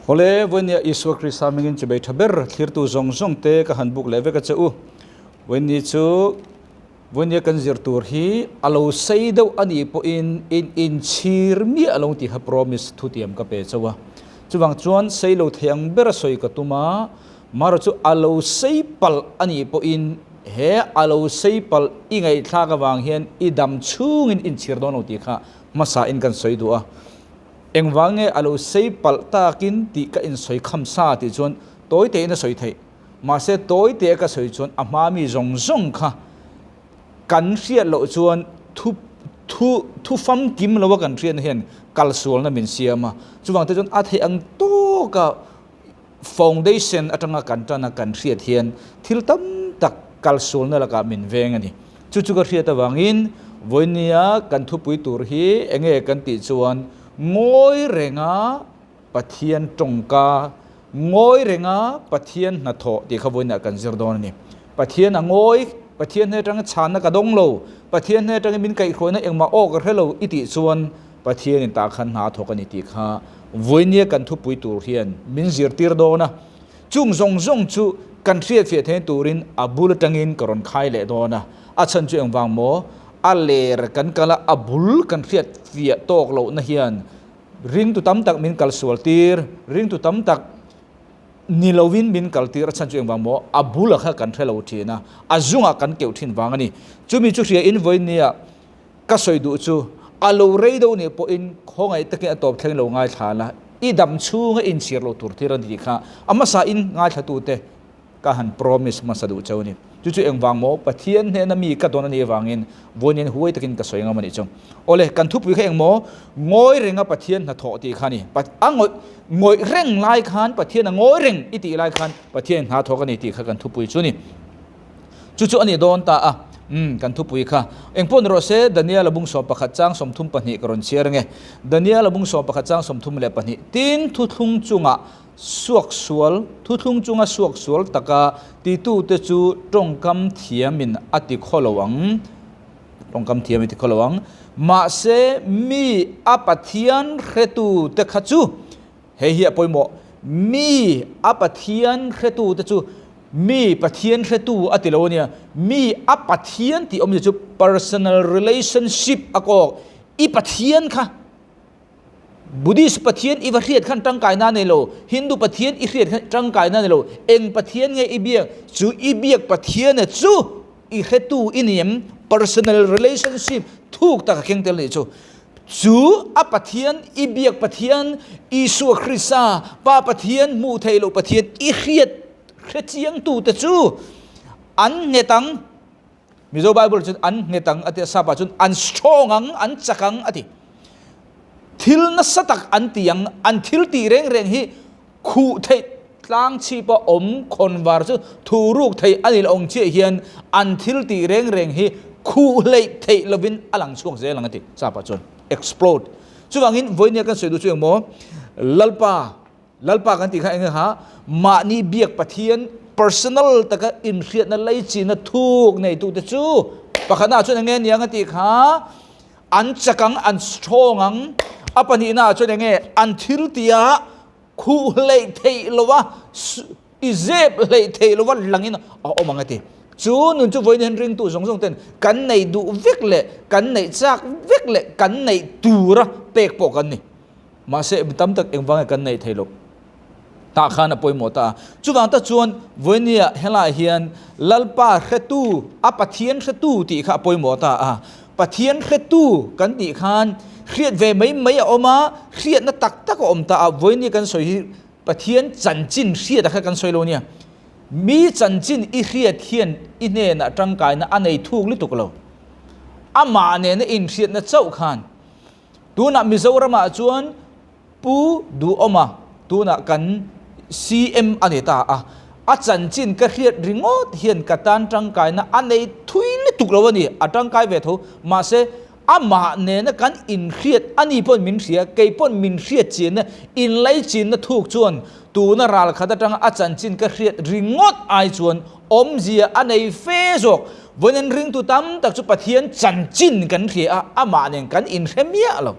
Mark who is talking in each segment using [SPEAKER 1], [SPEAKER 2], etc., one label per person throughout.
[SPEAKER 1] Hole when ya Iswa Krista mingin chebe thaber thir tu zong zong te ka hanbuk leve ka cheu when ni chu when ya kan zir tur hi alo sei do ani po in chir mi along ti ha promise thu tiam ka pe chawa chuwang chuan sei lo theng ber soi ka tuma maro chu alo sei pal ani po in he alo sei pal ingai thla ka wang hian idam chung in chir don ti kha masa in kan soi du a engwange alo sei pal takin ti ka in soi kham sa ti chon toy te na soi thei ma se toy te ka soi chon ama mi zong zong kha kan ria lo chuan thu fam kim lo kan rian hen kal sual na min siama chuwang te chon a thei ang to ka foundation atanga kan tana kan ria hian thil tam tak kal sual na la ka min veng ani chu ka ria ta wangin voinia kan thu pui tur hi enge kan ti chuan ngoi renga pathian tongka ngoi renga pathian na tho ti khaboina kan zirdon ni pathian angoi pathian he tang chana ka dong lo pathian he tang min kai khoina engma ok relo iti chuan pathian in ta khan na thokani ti kha voinia kan thu pui tur hian min zir tir dona chung zong zong chu kan thriat fe the turin abul tangin karon khai le dona a chan chu engwang mo aler kan kala abul kan riat via tok lo na hian ring tu tam tak min kal sual tir ring tu tam tak nilovin min kal tir chan chu engwang mo abul kha kan thelo thina azunga kan keu thin wangani chumi chu ria in voinia ka soi du chu alo reido ni po in khongai takin atop thleng lo ngai thala idam chunga in sir lo tur thiran di kha ama sa in ngai thatu te ka han promise masadu chawni chu engwang mo pathian he na mi ka don ani wangin vonin huai takin ka soinga mani chong ole kan thu pui kha engmo ngoi renga pathian na tho ti khani pat angoi ngoi reng lai khan pathian ngoi reng iti lai khan pathian ha tho ka ni ti kha kan thu pui chu ni chu ani don ta a kan thu pui kha engpon ro se Daniel abung so pakhat chang somthum pani karon chiar nge Daniel abung so pakhat chang somthum le pani tin thu thung chunga suak sual thu thung chunga suak sual taka ti tu te chu tongkam thiamin ati kholowang tongkam thiamin ti kholowang ma se mi apathian khetu te khachu he hi poimo mi apathian khetu te chu mi pathian khetu atilonia mi apathian ti omni chu personal relationship akok I pathian kha Buddhist pathian I riat khan tang kai na nelo Hindu pathian I riat khan tang kai na nelo eng pathian nge ibiak chu ibiak pathian chu I khetu iniam personal relationship thuk ta kheng tel ni chu a pathian ibiak pathian Isu Krista pa pathian mu thailo pathian I riat khrechiang tu te chu an ngetang mizo bible chu an ngetang ati sapa chun an strong ang an chakang ati thil na satak an tiang an thil ti reng reng hi khu thei tlang chi pa om khonwar chu thuruk thei anil ong che hian an thil ti reng reng hi khu lei thei lovin alang chuang ze lang ati sapa chun explode chuwangin voinia kan soidu chu mo lalpa kan ti kha eng ha ma ni biak pathian personal taka in riat na lai chi na thuk nei tu te chu pakhana chu nge niang ati kha an chakang an strong ang apani na chu nge an thil tia khu lei thei lowa izep lei thei lowa langin o mangati chu nun chu voin hen ring tu song song ten kan nei du vek le kan nei chak vek le kan nei tura pek po kan ni ma se tam tak engwang kan nei thei lo ta khana poimota chuwang ta chuan voinia hela hian lalpa khetu a pathian khetu ti kha poimota a pathian khetu kan ti khan khriat ve mai oma khriat na tak om ta a voini kan soi pathian chanchin khriat kha kan soi lo nia mi chanchin I khriat hian I ne na tangkai na anei thuk li tuklo ama ne na in khriat na chau khan tu na mizorama chuan pu du oma tu na kan CM aneta a chanchin ka khiat ringot hian katan tangkai na anei thuile tuklawani atangkai ve tho ma se ama ne na kan in khiat ani pon min ria ke pon min ria chin in lai chin na thuk chuan tu na ral khata tang a chanchin ka khiat ringot ai chuan om zia anei fe jok vonen ring tu tam tak chu pathian chanchin kan ria ama ne kan in remia lo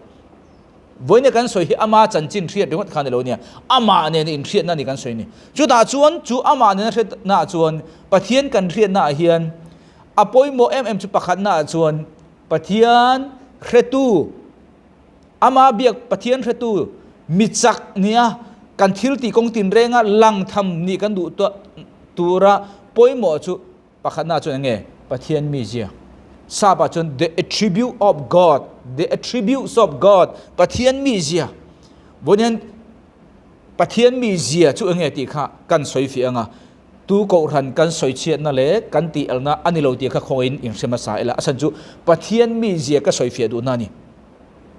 [SPEAKER 1] วันนี้กันสวยอามาจันจินเทียดเรื่องขันเดลเนี่ยอามาเนี่ยอินเทียดนั่นนี่กันสวยนี่จุดอาจวนจูอามาเนี่ยน่าจวนปะเทียนกันเทียดน่าเฮียนอปอยโมจุปะขันน่าจวนปะเทียนเรตูอามาเบียกปะเทียนเรตูมิจักเนี่ยกันทิลตีกงตินเรงะลังทำนี่กันดูตัวระปอยโมจุปะขันน่าจวนไงปะเทียนมีเจียทราบจน the attribute of God the attributes of God ปะเทียนมีเจียวันนี้ปะเทียนมีเจียจุเองตีค่ะกันสวยเฟียงอ่ะตูโกรันกันสวยเชียนนั่นแหละกันตีอันนั้นอันนี้เราตีค่ะคงอินเสมาสายละสันจุปะเทียนมีเจียก็สวยเฟียดูนั่นนี่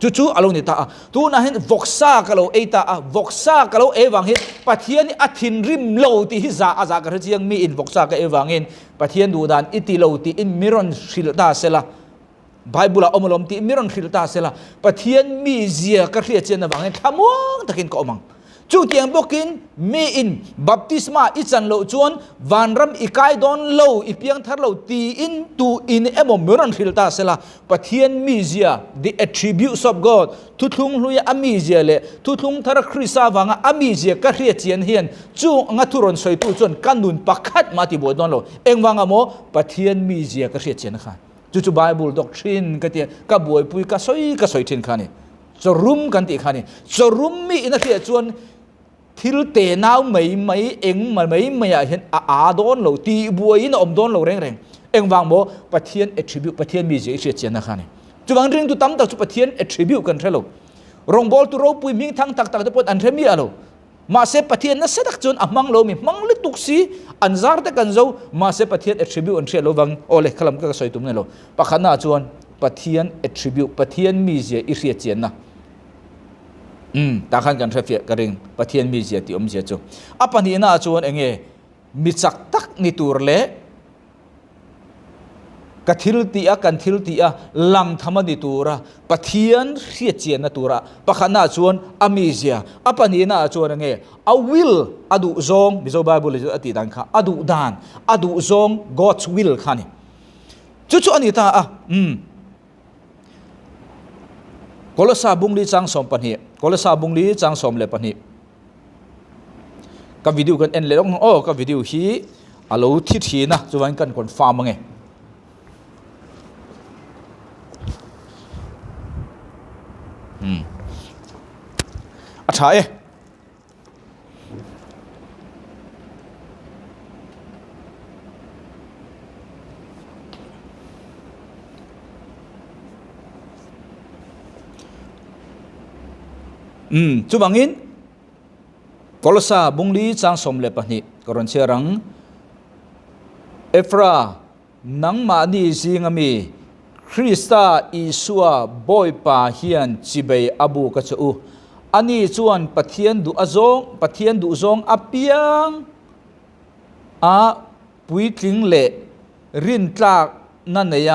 [SPEAKER 1] จู่ๆอารมณ์นี่ตาตูน่าเห็นวกซากะเราตาวกซากะเราวังเห็นปะเทียนอัฐินริมโลตีฮิซาอาซากระเจียงมีอินวกซากะวังเห็นปะเทียนดูดานอิติโลตีอินมิรอนชิลตาเซละไบเบิลอมลมตีมิรอนชิลตาเซละปะเทียนมีเจียกระเทียเจนวังเห็นทำวงตะกินก็มังจู่เตียงบอกกินมีอินบัพติศมาอิจันโลจวนวันรำอีกายดอนโลอีเพียงทัดโลตีอินตูอินเอมมิรอนชิลตาเซละปะเทียนมีเจีย the attributes of God ทุทุงลุยอามีเจียเลทุทุงทาร์คริสาวังอามีเจียกระเทียเจียนเฮียนจู่งัทุรนสวยตูจวนกันนุนปักขัดมาติบดอนโลเองวังอโมปะเทียนมีเจียกระเทียเจียนค่ะจู่ไบเบิลด็อกทรินกะเตียกะบวยปุยกะสวยทินค่ะนี่จะรุมกันติค่ะนี่จะรุมมีอินเทียจวนทิลเตนาวไม่เองไม่เห็นอาโดนเราตีบัวอินอมโดนเราเร่งเองวางโมปะเทียน attribute ปะเทียนมีเจียเจียนนะคะนี่จุบางเรื่องตุตั้มตักจุปะเทียน attribute กันใช่หรอรองบอลตุโรปุยมิงทั้งตักจะปนอันเทมีอะไรมาเสปะเทียนนั่นเสด็จจนมังโลมีมังลิตุกซีอันซาร์ตะกันเจ้ามาเสปะเทียน attribute อันเชียโลวังโอเล็กขลังก็สวยตุ้มเนี่ยโลปะขณะจวนปะเทียน attribute ปะเทียนมีเจียอิเรียเจียนนะตาขันกันเทียบกันเองปะเทียนมีเจียติอมเจียจูอ่ะปัญหาหน้าจวนเองมิจักตักนิตูร์เล่กัทิลตีกันทิลตีลังธรรมนิตูระปะเทียนเรียเจียนนิตูระปะขณะจวนอามีเจียอ่ะปัญหาหน้าจวนเองอาวิลอดุซงมิโซบาบุลิจอติดังค่ะอดุดานอดุซง God's will ค่ะนี่จู่ๆอันนี้ตากลสาบุงลีจังสมปัญหากลสาบุงลีจังสมเลปัญหากับวิดีโอกันเอ็นเลยต้องกับวิดีโอฮีอาลูที่นะจะวันกันคนฟาร์มไงอาชายจุบังอินกอลซาบุงลีจังสมเลปนิกรอนเชรังเอฟรานังมานีซิงามีคริสตาอิสัวบอยปาเฮียนจิเบยอบูกัจอูอันนี้จวนปะเทียนดูอซงปะเทียนดูซงอเปียงปุยทิงเลรินตากนันเนีย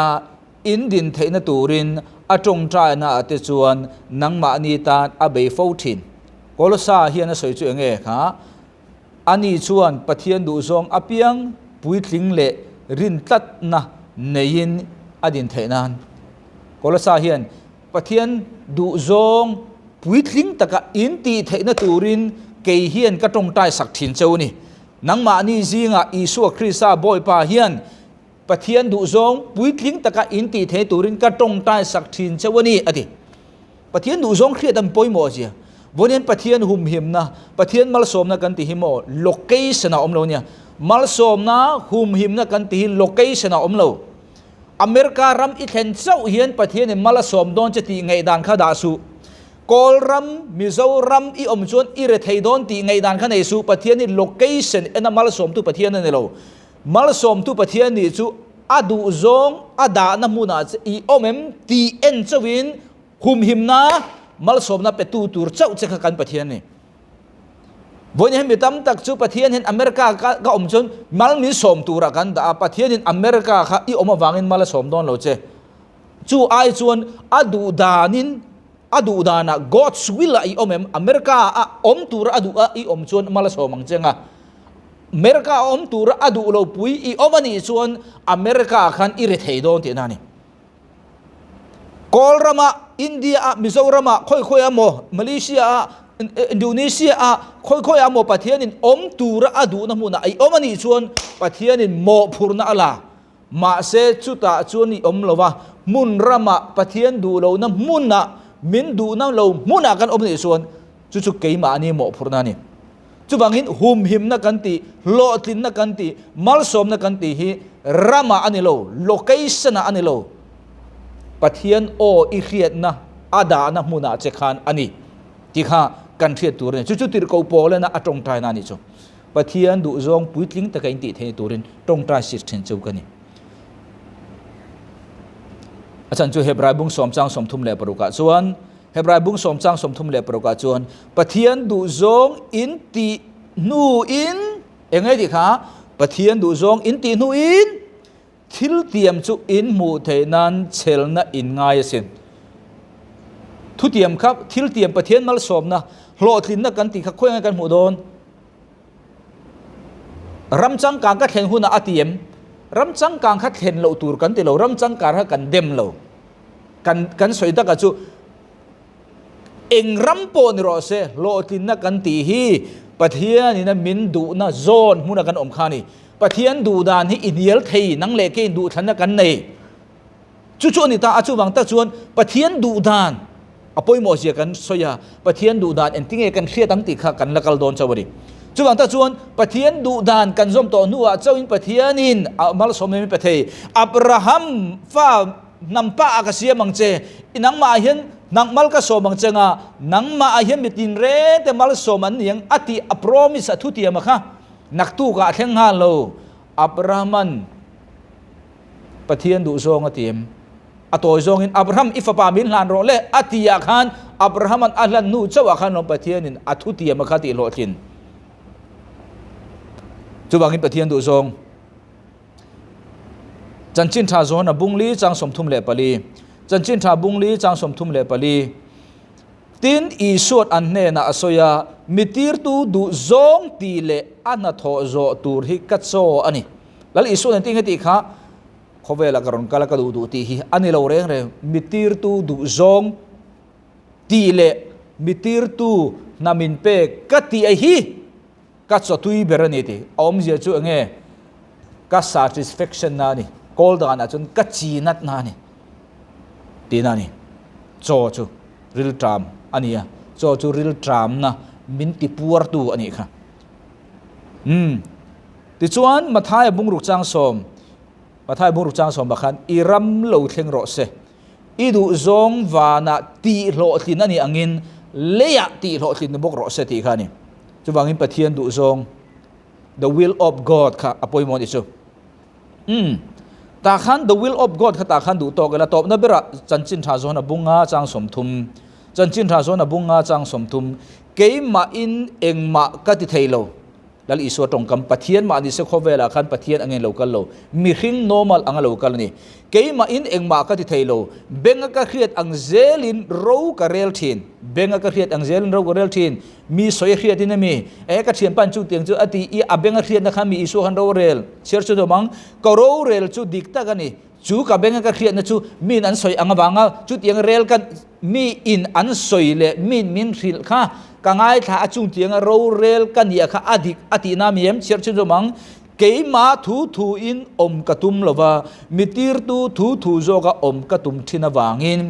[SPEAKER 1] อินดินเทนตูรินอาจงใจน่าเตจวนนังมานีตาอเบยฟูทินกอลซาเฮียนสวยจุเองค่ะอันนี้ชวนปะเทียนดูซงอเปียงปุยทิงเลรินตัดนะเนียนอดินเทนันกอลซาเฮียนปะเทียนดูซงปุยทิงตะกะอินตีเทนตูรินเกยเฮียนก็จงใจสักทินเจ้านี่นังมานีซิงะอิสุคริสซาบอยปาเฮียนปะเทียนดูซงปุยทิงตะกะอินตีเทตูรินก็จงใจสักทินเจ้านี่อดีปะเทียนดูซงเครียดดันปอยโมเจียวันนี้ปะเทียนหุ่มหิมนะปะเทียนมัลสมนะกันติหิโมโลเคชั่นอมโลเนี่ยมัลสมนะหุ่มหิมนะกันติหิโลเคชั่นอมโลอเมริการัมอิเทนเจ้าเฮียนปะเทียนมัลสมโดนจะตีไงด่านข้าดาสุกอลรัมมิโซรัมอีอมชวนอิเรเทโดนตีไงด่านข้าในสุปะเทียนนี่โลเคชั่นเอ็นมัลสมตุปะเทียนนั่นเองมัลสมตุปะเทียนนี่สุอดูซงอดานมุนาอีอมเอ็มตีเอ็นเจ้าวินหุ่มหิมนะมัลสมนะเป็นตัวเจ้าจะขันปะเทียนนี่วันนี้มีตั้มตักจูปะเทียนเห็นอเมริกาก็อมจนมัลมีสมตัวกันแต่ปะเทียนเห็นอเมริกาค่ะอีอมมาวางเงินมัลสมโดนเราเจจูไอจวนอดูดานินอดูดานะ God's will อีอมเอ็มอเมริกาอมตัวอดูอีอมจวนมัลสมมังเจงะอเมริกาอมตัวอดูเราปุยอีอมนี่จวนอเมริกาขันอิริเทโดนที่นั่นนี่กอลรามา อินเดียมิโซรามค่อยๆอโมมาเลเซียอินโดนีเซียค่อยๆอโมประเทศนินอมตูระอดูนะมุนะไออมันนี่ชวนประเทศนินโมพูร์นะอะไรมาเซจุตาชวนนี่อมเลวะมุนรามประเทศดูเรานะมุนนะมินดูนะเรามุนะกันอมนี่ชวนจุเกยมานี่โมพูร์นะนี่จุบังหินหุมหิมนักกันตีโลตินนักกันตีมัลสมนักกันตีฮีรามาอันนี้เราโลเคชั่นอันนี้เราประเทศโออิเขียนนะอาดานะมุนะเจคานอันนี้ที่ข้ากันเทียตัวเรนจุติรกูโปเลนะตรงใจนั่นนี่จ้ะประเทศดูจงปุยลิงตะกันตีเทตัวเรนตรงใจสิทธิ์เห็นจูกันนี่อาจารย์จูเฮบรายบุ้งสมจังสมทุมเล่ปรุกะส่วนเฮบรายบุ้งสมจังสมทุมเล่ปรุกะส่วนประเทศดูจงอินตีนูอินเองไงที่ข้าประเทศดูจงอินตีนูอินทิลเตียมจูอินมูเทนันเชลนะอินง่ายสินทุเตียมครับทิลเตียมประเทศมัลสมนะโลตินนักกันตีขัดคุยกันหูโดนรำจังกางก็เห็นหุ่นอาเตียมรำจังกางขัดเห็นเราตูรกันตีเรารำจังการให้กันเดมเรากันสวยตะกัจูเองรำโปนรอเซโลตินนักกันตีฮีประเทศนี่นะมินดูนะโซนหุ่นกันอมขานี่ประเทศดูดานที่อินเดียลเทยนังเลเกนดูทันนักกันในจู่ๆนี่ตาอาจูบังตาจวนประเทศดูดานอภัยโมเสียกันสอยประเทศดูดานเอ็นติ้งเอกันเครียดตั้งติขากันละกัลโดนชาวดิจู่บังตาจวนประเทศดูดานกันซอมต่อนัวเจ้าอินประเทศนินมาลสมในประเทศอับราฮัมฟ้านำป้าอากาเซียมังเจนังมาเห็นนังมัลกสอมังเจงานังมาเห็นมิตินเรแต่มัลสอมันยังอติอพรมิสทุติยามะค่ะนักตู้กะเทงฮาโลอับรามันประเทศดูซองอติมอตัวจงอินอับราฮัมอิฟปามินลานโรเลอติยาขันอับราฮัมันอัลลันนูเจ้าขันนประเทศนินอัทุติยามะคติโลทินจุบังอินประเทศดูซงจันจินทาโซนบุงลีจังสมทุมเลปลีจันจินทาบุงลีจังสมทุมเลปลีตินอีสวดอันเนนะอสยามิติร์ตูดูซงตีเลอันนัทโฮโซตูร์ฮิกัตโซอันนี้แล้วอีสวดอันที่เงติข้าเขาเวลากรอนกาลกดูดูตีฮีอันนี้เราเรียกเลยมิติร์ตูดูซงตีเลมิติร์ตูนามินเปกัตตีไอฮีกัตโซตุยเบรนีตีอมเจียจูเงี้ยกัต satisfaction นานี่กอลดานะจนกัตจีนัดนานี่ตีนานี่โจจู real time อันนี้โจจู real time นะมินติปัวร์ตูอันนี้ค่ะติจวนมาท้ายบุงรุกจังสมมาท้ายบุงรุกจังสมบักขันอิรัมเหลวเทงโรเซอิดูซงวานะตีโลตินอันนี้อังินเลียตีโลตินบุกโรเซตีค่ะนี่จุบังอินปะเทียนดูซง the will of God ค่ะอภัยมอนอิจูตาขัน the will of God ค่ะตาขันดูโตกันละตบนับเบระจันจินทาโซนะบุงงาจังสมทุมจันจินทาโซนะบุงงาจังสมทุมเกยมาอินเองมากัติเทโลแล้วอีสวดตรงกับปะเทียนมาดิเซโคเวลาขันปะเทียนอังเงินโลกันโลมีหิง normal อังโลกันนี่เกยมาอินเองมากัติเทโลเบงก็เครียดอังเซลินโรกับเรลทินเบงก็เครียดอังเซลินโรกับเรลทินมีสวยเครียดที่นั่นมีก็เชียนปันจุดเตียงจุดอติอีอับเบงก็เครียดนะครับมีอีสวดฮันโรเรลเชื่อจุดมังก็โรเรลจุดดิกตากันนี่จูกับเบงก็เครียดนะจูมีอันสวยอังบางอ่ะจุดเตียงเรลกันมีอินอันสวยเลยมินริลค่ะกังไงถ้าจุงเตียงเราเรลกันเนี่ยค่ะอดีนามีเอ็มเชื่อชื่อมังเกยมาทูอินอมกระตุมลว่ามิติร์ทูโจกอมกระตุมทินวางิน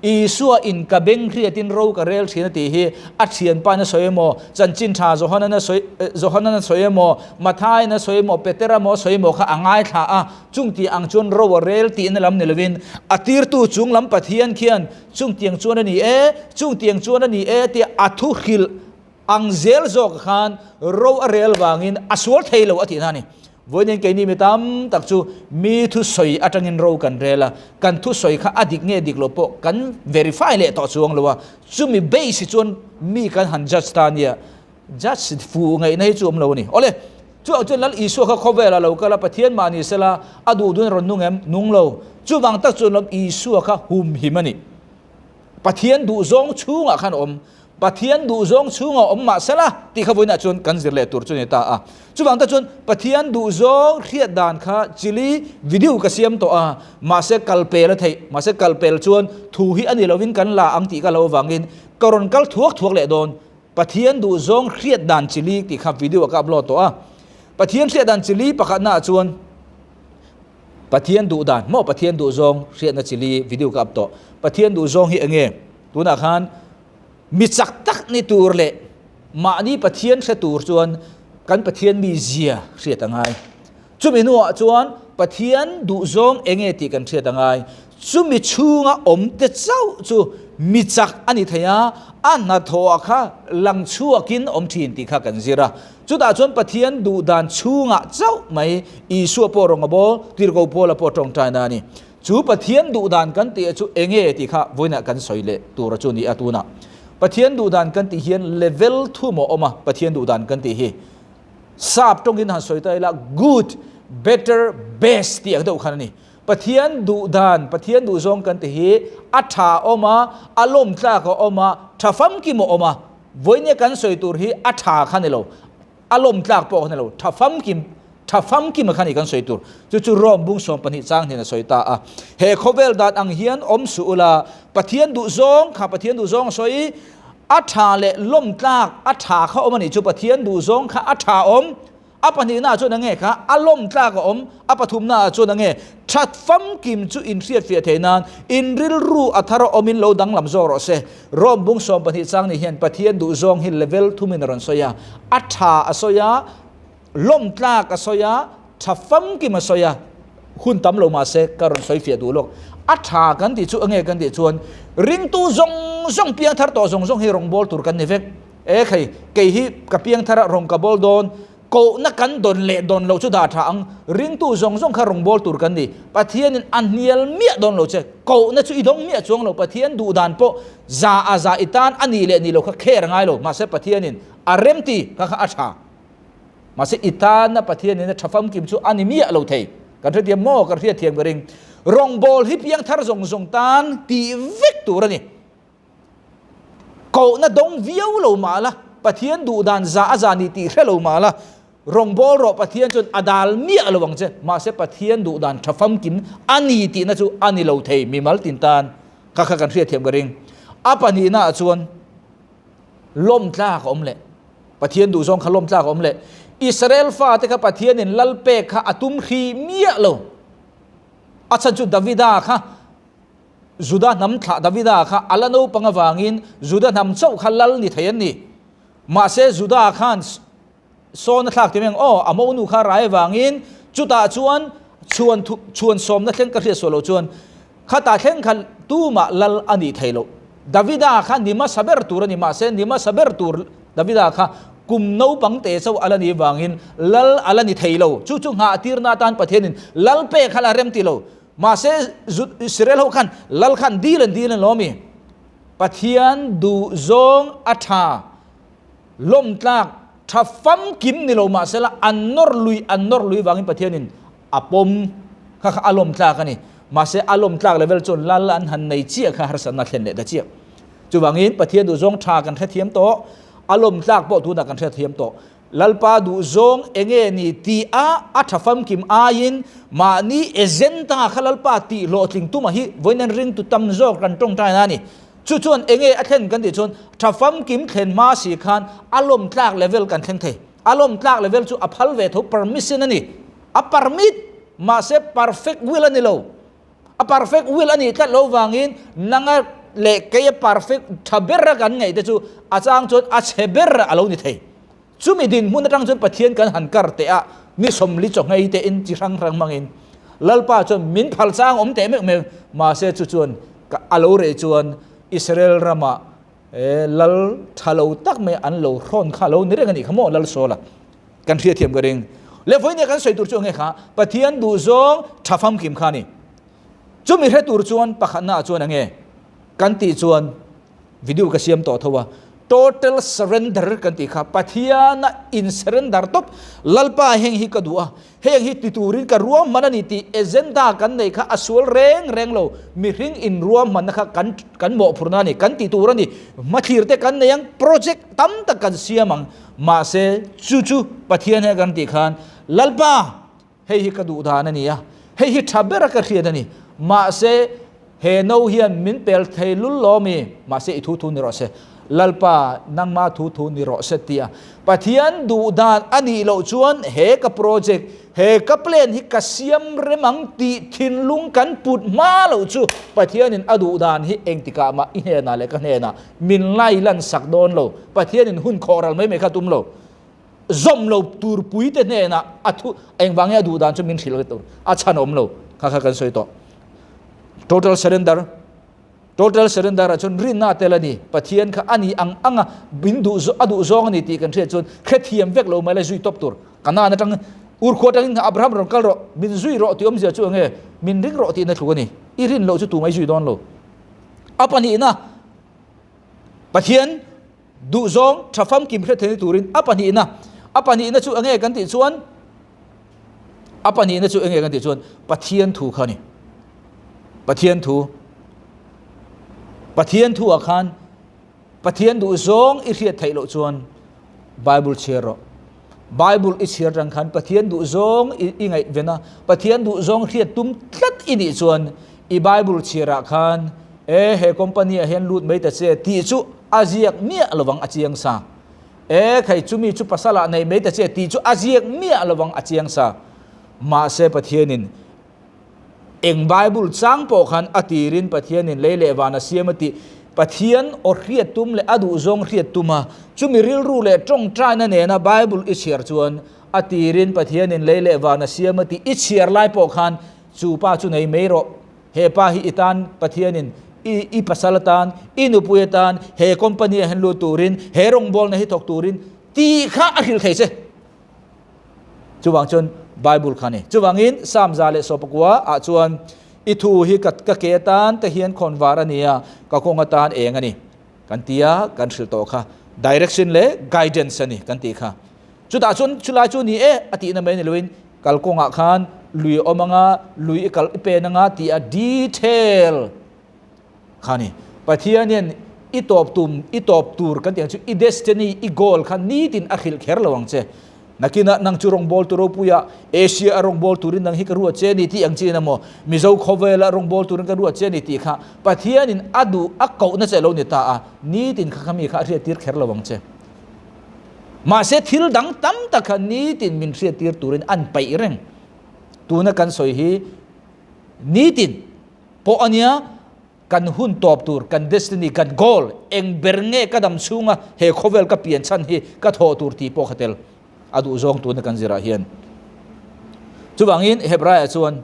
[SPEAKER 1] อีสัวอินกับเบงเครียดินเรากับเรลชินตีฮีอัดเชียนปานสวยโมจันจินชาโจฮันนั้นสวยโมมาทายนั้นสวยโมเปเตระโมสวยโมค่ะอังไงถ้าจุงตีอังจวนเราเรลตีนลำเนลวินอติร์ตูจุงลำปะเทียนเขียนจุงเตียงจวนนี่จุงเตียงจวนนี่ที่อัทุขิลอังเซลโจกขันเราเรลวางินอสวลเทโลอตินานี่วันนี้แกนี่มีตามตักจูมีทุสอยอัตงินเรากันเรล่ะกันทุสอยข้าอดีตเงี้ยดิกโลโปกัน verify เลยต่อช่วงเลยว่าจูมีเบสิจวนมีกันหันจัดตานี่จัดสิฟูไงในจูมเรานี่โอเลจูเอาจนแล้วอีสัวเขาเวลาเราก็ละประเทศมานี่เสละอดูด้วยรอนนุ่งเอ็มนุ่งเราจูบางตักจนเราอีสัวเขาหุมหิมันนี่ประเทศดูซงชูงอ่ะขันอม ปะเทียนดูซงชูงอมมาเสละที่ขบวนจนกันสิเลตุรจนตาจุบังตาจนปะเทียนดูซงเรียดดานข้าจิลีวิดีโอกระเสียมตัวมาเสกัลเปลเทมาเสกัลเปลจวนทูฮีอันนี้เราวินกันละอังติกันเราวังอินกรณกัลทวกเลดอนปะเทียนดูซงเรียดดานจิลีที่ขับวิดีโอกับโลตัวปะเทียนเรียดดานจิลีประกาศหน้าจวนปะเทียนดูดานมอปะเทียนดูซงเรียดนาจิลีวิดีโอกับตัวปะเทียนดูซงฮีเงี้ยตัวนักขันมิจักตักนี่ตัวเละมานี่ปะเทียนเสตัวจวนกันปะเทียนมีเสียเสียตั้งไงจุมินัวจวนปะเทียนดูซงเองตีกันเสียตั้งไงจุมิชูงอมเตเจ้าจูมิจักอันนี้ทยาอันนัทโวค่ะลังชัวกินอมทีนตีข้ากันสิระจุดอาจวนปะเทียนดูดานชูงะเจ้าไม่อีสัวปอรงอบอตีรกโปละปอตรงใจนานี่จูปะเทียนดูดานกันตีจูเองตีข้าวันนักกันสอยเละตัวจุนี่อาตูน่ะปะเทียนดูดานกันตีเฮียนเลเวลทูโมอมาปะเทียนดูดานกันตีเฮทราบตรงกินหันสวยใจละ good better best ที่อักเดาขันนี่ปะเทียนดูดานปะเทียนดูซองกันตีเฮอัฐาอมาอารมณ์ตาก็อมาทัฟัมกิโมอมาวันนี้กันสวยตัวเฮอัฐาขันนี่เราอารมณ์ตาปอกนี่เราทัฟัมกิมขันนี่กันสวยตัวจู่ๆรอมบุ้งสองปนิจังเนี่ยสวยตาเฮโคเวลดานอังเฮียนอมสุลาปะเทียนดูซองข้าปะเทียนดูซองสวยอัฐาเลล่มตากอัฐาเขาอมนี่จู่ปะเทียนดูซองข้าอัฐาอมอปนิน่าจู่นังเงข้าอารมณ์ตากอมอปทุมน่าจู่นังเงชัดฟัมกิมจู่อินเสียเฟียเทนันอินริลรูอัทารอมินโลดังลำโซรเซรอมบุ้งสองปนิจังนี่เฮียนปะเทียนดูซองฮิเลเวลทุมินรันสอยาอัฐาอสอยาล่มตากอสอยาทัฟฟัมกิมอสอยาหุ่นตั้มลงมาเซการันสอยเฟียดูโลกอัฐากันที่จู่เงกันที่ชวนริงตูซงเปียงทาร์ต่อซงให้รองบอลตุรกันนี่เฟกใครเกยฮีกับเปียงทาร์รองกับบอลโดนกูนักกันโดนเละโดนเราชุดดาทางริงตูซงข้ารองบอลตุรกันนี่ปะเทียนอันเนียลเมียโดนเราเจกูนักชุดอีดงเมียจวงเราปะเทียนดูดานโปซาอิตานอันนี้เละนี่เราแค่ร่างไงเรามาเซปะเทียนินอารมตีข้าอัฐามาเซอิตานนะปะเทียนินทัฟฟัมกิมชูอันนี้เมียเราเทกันเทียมโมกันเทียมกระริงรองบอลฮิปยังทาร์ซงตานตีวิกตัวนี่กูนักดงวิวเรามาละปะเทียนดูดานซานิตีเรามาละรองบอลรอปะเทียนจนอดาลเมียเราวังเจมาเสปะเทียนดูดานทัฟฟัมกิมอันนี้ตีนะจูอันนี้เราเทมีมัลตินตานข้ากันเทียมกระริงอาปนีน่าชวนล้มตาของอมเละปะเทียนดูซองขล้มตาของอมเละอิสราเอลฟ้าที่ข้าปะเทียนนินลัลเปกข้าอตุมขีเมียเราอาชันจุดดาวิดาค่ะจุดานำถาดาวิดาค่ะอัลลอฮ์ปังวางินจุดานำเจ้าขัลลัลนี่เทียนนี่มาเสจุดาขันโซนทักที่เมืองอามอุนุขารายวางินจุดาชวนสมนักเล่นกระเทียสโลชวนข้าตาเข่งขันตู้มาลัลอันนี้ไทยโลดาวิดาค่ะนิมาสับเบอร์ตูรนิมาเสนิมาสับเบอร์ตูรดาวิดาค่ะกุมนูปังเตะเจ้าอัลลอฮ์นี่วางินลัลอัลลอฮ์นี่ไทยโลจู่ๆหาตีร์นาตานประเทศนินลัลเปะขัลเรมติโลมาเสอิสราเอลขันลัลขันดีเลนล้อมีปะเทียนดูซงอัฐาล้มตากทัฟฟัมกิมนี่เรามาเสละอันนอร์ลุยวางินปะเทียนินอปมข้าอารมณ์ตากันนี่มาเสอารมณ์ตากเลเวลจนลัลอันหันในเจียข้าหาสนักเห็นเด็ดเจียจูวางินปะเทียนดูซงทากันเทียมโตอารมณ์ตากปอดูนักกันเทียมโตลัลปาดูซงเองนี่ตีอัฐฟัมกิมอายินมานี่เอเซนตาขลัลปาตีโลติงตุมาฮิวันนั้นริงตุตัมโซกันตรงใจนั่นนี่ชวนเองอันกันที่ชวนทัฟฟัมกิมเข็นมาสีคันอารมณ์ตากเลเวลกันเท่งเทอารมณ์ตากเลเวลจู่อภัลเวทุปรมิสนั่นนี่อปรมิดมาเซปาร์เฟกวิลนี่เราอปาร์เฟกวิลนี่ถ้าเราวางินนังเล็กแค่ปาร์เฟกทับเบรกันไงแต่จู่อาจารย์ชวนอาเชเบรอารมณ์นี่เทจู่มีดินมุนตั้งจนปะเทียนกันหันกรเตะนี่สมลิจงไงเตอินจิรังมังอินลัลปาจนมินพัลซางเตะเมมาเซจู่ชวนกับอโลเรจวนอิสราเอลรามาลัลทะเลตักไม่อันโลร้อนข้าโลนี่เรื่องนี้ขโมยลัลโซละกันเทียมกันเองเลี้ยไว้เนี่ยกันใส่ตัวจงไงคะปะเทียนดูซงทัฟฟัมกิมขานี่จุมีเรื่องตัวจวนปะขันหน้าจวนยังไงกันตีจวนวิดีโอกระเสียมต่อทว่า total surrender kan ti kha pathiana in surrender top lalpa heng hi kadua heng hi titurin ka ruam manani ti agenda kan nei kha asul reng lo mi ring in ruam man kha kan mo phurna ni kan titurani mathir te kan neyang project tam ta kan siamang ma se chu pathian he kan ti khan lalpa hei hi kadu dana ni ya hei hi thabera ka khiadani ma se he no hian min pel thailul lo mi ma se thu ni ro se lalpa nang ma thu ni ro setia pathian du dan ani lo chuan he ka project he ka plan hi ka siam remang ti thin lung kan put ma lo chu pathian in adu dan hi engtika ma i he na le ka he na min lai lan sak don lo pathian in hun khoral mai me kha tum lo zom lo tur pui te ne na athu eng wang ya du dan chu min thil to a chanom lo kha kan soi to total surrender chun rin na telani pathian kha ani anga bindu zo adu zong ni ti kan the chun khethiam vek lo mai la zui top tur kana na tang ur kho tang abraham ron kal ro min zui ro ti om zia chu nge min ring ro ti na thu ni irin lo chu tu mai zui don lo apani na pathian du zong thafam kim khe theni turin apani na chu nge kan ti chuan apani na chu nge kan ti chuan pathian thu khani pathian thu akhan pathian du zong i riat thailo chuan bible chero bible is here rang khan pathian du zong i ngai vena pathian du zong riat tum tlat ini chuan i bible chera khan he company a hen lut mai ta che ti chu aziak mia lawang achiang sa khai chumi chu pasala nei mai ta che ti chu aziak mia lawang achiang sa ma se pathianin eng bible chang po khan atirin pathian in lele wana siamati pathian or riat tum le adu zong riat tuma chumi ril ru le tong trai na ne na bible is here chuan atirin pathian in lele wana siamati is here lai po khan chu pa chu nei meiro he pa hi itan pathian in i pasalatan inupuetan he company han lu turin he rong bol na hi tok turin ti kha ahil theise chuwang chun bible khani chuwangin samzale sopakwa a chuan ithu hi ka ketan te hian khonwar ania ka kongatan engani kan tia kan thil to kha direction le guidance ani kan ti kha chuta chun chula chu ni ati na mai ni loin kal konga khan lui omanga lui kal pe nanga ti a detail khani pathianian i top tur kan tiang chu i destiny i goal khan ni tin akhil kher lawang che nakina nang churong bol turo puya asia arong bol turin nang hikaru che ni ti ang china mo mizo khowela rong bol turin karu che ni ti kha pathianin adu akau na che lo ni ta a ni tin kha khami kha ria tir kher lawang che ma se thil dang tam ta kha ni tin min ria tir turin an pai reng tu na kan soi hi ni tin po ania kan hun top tur kan destiny kan goal eng bernge kadam chunga he khowel ka pian chan hi ka tho tur ti po khatel adu zong tu na kan zira hian chuwangin hebrai chuan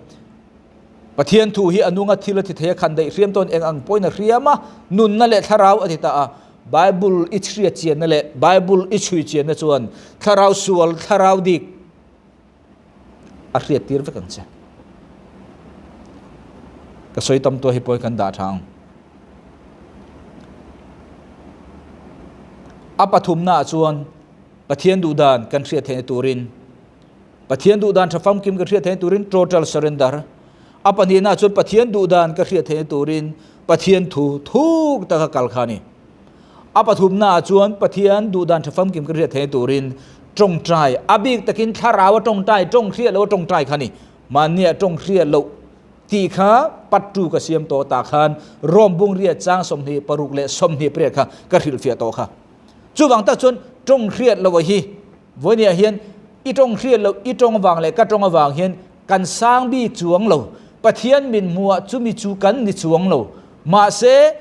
[SPEAKER 1] pathian thu hi anunga thila thi the khan dei riam ton eng ang poina riama nun na le tharau atita a bible ichria chian na le bible ichui chian na chuan tharau sual tharau dik a riat tir vekang che ka soi tam to hi poi kan da thang apathum na chuan pathian du dan kan thria the turin pathian du dan thafam kim ka thria the turin total surrender apani na chun pathian du dan ka thria the turin pathian thu ta ka kal khani apathum na chuan pathian du dan thafam kim ka thria the turin tong trai abik takin tharawa tong trai tong thria lo tong trai khani mania tong thria lo ti kha pattu ka siam to ta khan rom bung ria chang som ni paruk le som ni pre kha ka ril fia to kha chuwang ta chun trong khriat lo hi vonia hian i trong khriat lo i trong wang le ka trong awang hian kan sang bi chuang lo pathian min muwa chumi chu kan ni chuang lo ma se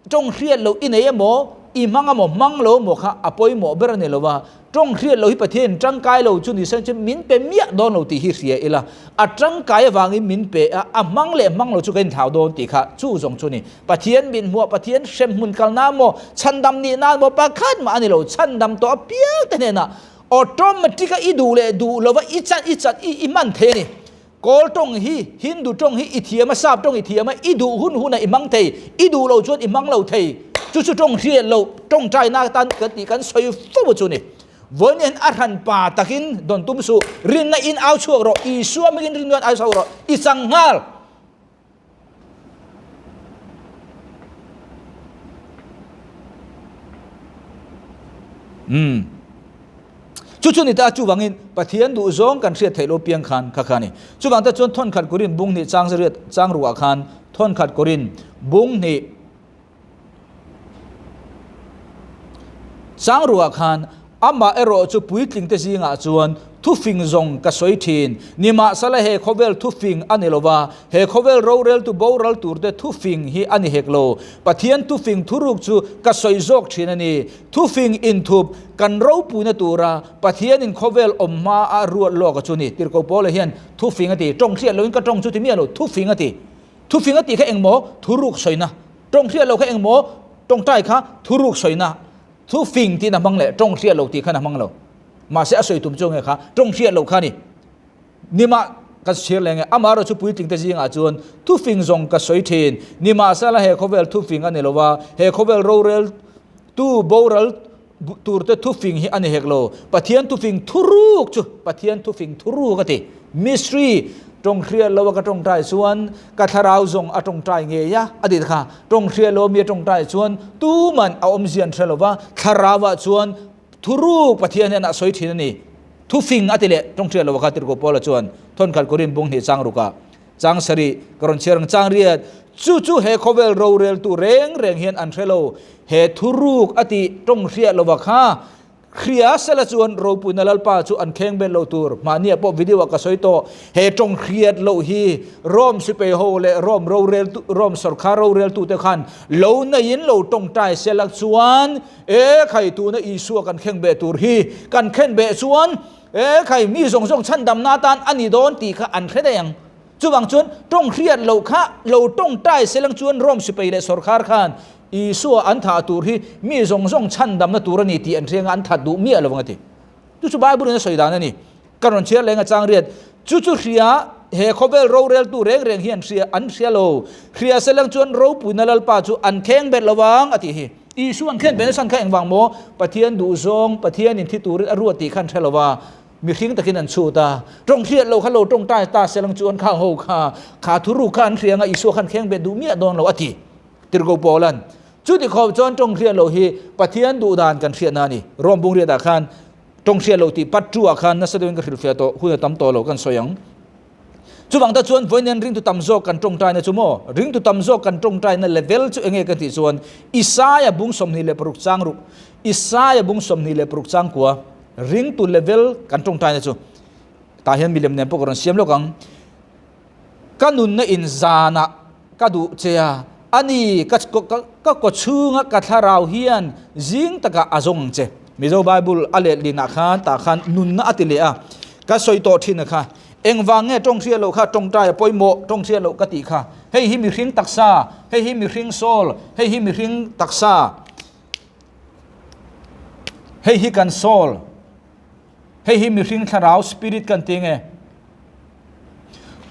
[SPEAKER 1] trong khriat lo i nei mo i manga mo manglo mo kha apoi mo ber ne lo wa trong khriat lo hi pathian tang kai lo chu ni san chen min pe mia don lo ti hi ria ila a tang kai wangi min pe a mang le mang lo chu kan thau don ti kha chu zong chu ni pathian min muwa pathian shem mun kal na mo chandam ni na mo pa khat ma ani lo chandam to pia te ne na automatic i du le du lo wa i chat i man the ni kol tong hi hindu tong hi i thiama sap tong i thiama i du hun i mang thei i du lo chuan i mang lo thei chu trong ria lo trong trai na tan ka ti kan soi fu chu ni vốn en arhan pa takin don tum su rin na in out chuak ro I suwa migin rin out sau ro isang ngal chu ni ta chu wangin pathian du zong kan ria thailo piang khan kha khani chu wang ta chon thon khat kurin bung ni chang zariat chang ruwa khan thon khat kurin bung ni chang ruwa khan ama ero chu puitling te zinga chuan thu fing zong ka soi thin nima sala he khovel thu fing anilowa he khovel rorel tu boral tur te thu fing hi ani heklo pathian thu fing thuruk chu ka soi jok thin ani thu fing in thup kan ro pu na tura pathian in khovel omma a ruat lo ka chu ni tir ko pole hian thu fing ati tong thriat lo in ka tong chu ti mi lo thu fing ati kha engmo thuruk soina tong thriat lo kha engmo tong tai kha thuruk soina thu fing ti na mang le tong thriat lo ti kha na mang lo mà sẽ soi tum chung kha trong khi lâu kha ni nima ka share lenge amaro chu pui ting te jing a chuan thu fing zong ka soi thin nima sala he khovel thu fing ani lowa he khovel rorel tu boral tur te thu fing hi ani heklo pathian thu fing thuruk chu pathian thu fing thuru ka ti mystery trong khria lo ka trong trai chuan ka tharau zong a trong trai nge ya adi kha trong khria lo mi trong trai chuan tu man a om zian threlowa tharawa chuan thuruk pathian na soi thin ani thu fing atile trong thria lo ka tir ko pola chuan thon khal korin bung ni chang ruka chang sari karon cherang chang riat chu he khovel rorel tu reng hian an thelo he thuruk ati trong thria lo kha khria sala chuan ro pu na lalpa chu an kheng ben lo tur mania po video ka soi to he trong khriat lo hi rom sipe ho le rom rorel tu rom sarkar rorel tu te khan lo na yin lo tong tai selak chuan khai tu na isu kan kheng be tur hi kan khen be chuan khai mi zong chan dam na tan ani don ti kha an khredeng chuwang chuan tong khriat lo kha lo tong tai selang chuan rom sipe le sarkar khan isu an tha tur hi mi zong chan dam na tur ni ti an reng an tha du mi alawang ti chu bible na soi dan ani karon chia lenga chang riat chu hria he khovel rorel tu reng hian hria an hria lo hria selang chuan ro punalal pa chu an kheng bet lawang ati hi isu an khen ben san kha engwang mo pathian du zong pathian in thi tur aru ti khan thelawa mi hring takin an chu ta trong hriat lo khalo trong tai ta selang chuan kha ho kha thuru khan hrianga isu khan kheng bet du mi don lo ati tirgo polan chu ti khom chon trong hriat lo hi pathian du dan kan hriat na ni rom bung ria da khan trong hriat lo ti pat chu a khan na sadeng ka hril fe to hu tam to lo kan soyang chu wang ta chuan voinen ring tu tam zo kan trong tai na chu mo ring tu tam zo kan trong tai na level chu enge kan ti chuan isaya bung som ni le pruk chang ru isaya bung som ni le pruk chang kwa ring tu level kan trong tai na chu ta hian milem nem po koron siam lo kang kanun na in zana ka du chea ani ka ko chunga ka tharau hian jing taka azong che mizo bible ale lina khan ta khan nun na atile a ka soi to thin kha engwang nge tong sia lo kha tong tai poimo tong sia lo ka ti kha hei hi mi hring taksa hei hi mi hring sol hei hi mi hring taksa hei hi kan sol hei hi mi hring tharau spirit kan tinge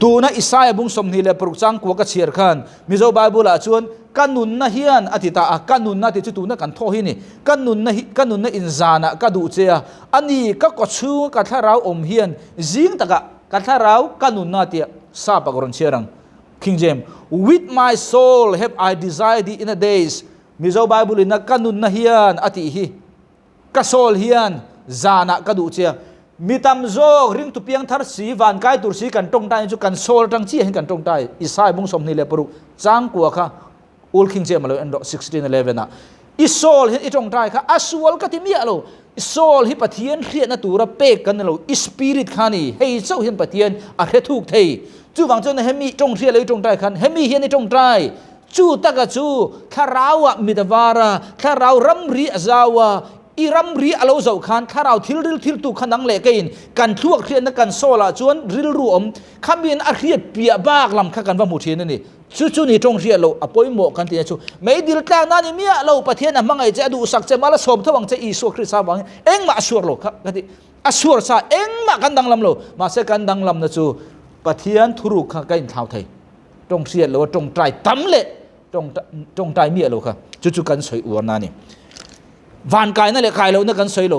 [SPEAKER 1] tu na isaya bung som ni le pruk chang ko ka chiar khan mizo bible a chuan kanun na hian atita a kanun na ti chu tu na kan tho hi ni kanun na inzana ka du chea ani ka ko chu ka tharau om hian jing taka ka tharau kanun na ti sa pa goron chiarang King James with my soul have I desired thee in the days mizo bible na kanun na hian ati hi ka sol hian zana ka du chea mitam zo ring tu piang thar si van kai tur si kan tong tai chu kan sol tang chi hin kan tong tai isai bung som ni le puru chang kwa kha ul King James lo endo 16:11 na isol hi tong tai kha asual ka ti mi alo isol hi pathian hriat na tura pe kan lo spirit khani hei chau hin pathian a hre thuk thei chu wang chon hemi tong hriat le tong tai khan hemi hian ni tong tai chu taka chu tharawa midawara tharau ramri azawa iram ri alo zo khan tharau thil tu khanang le kein kan thuak hriat na kan sola chuan ril ru om khamin a hriat pia bak lam kha kan wa mu thin ni chu ni tong hriat lo apoi mo kan ti chu mei dil tlang na ni mia lo pathian a mangai che adu sak che mala som thawang che isu khrisa wang eng ma sur lo kha ti asur sa eng ma kan dang lam lo ma se kan dang lam na chu pathian thuru kha kain thau thei tong hriat lo tong trai tam le จงใจมีอะไรค่ะจุกันสวยอวนนั่นนี่วันกายนั่นแหละกายเราเนี่ยกันสวยโล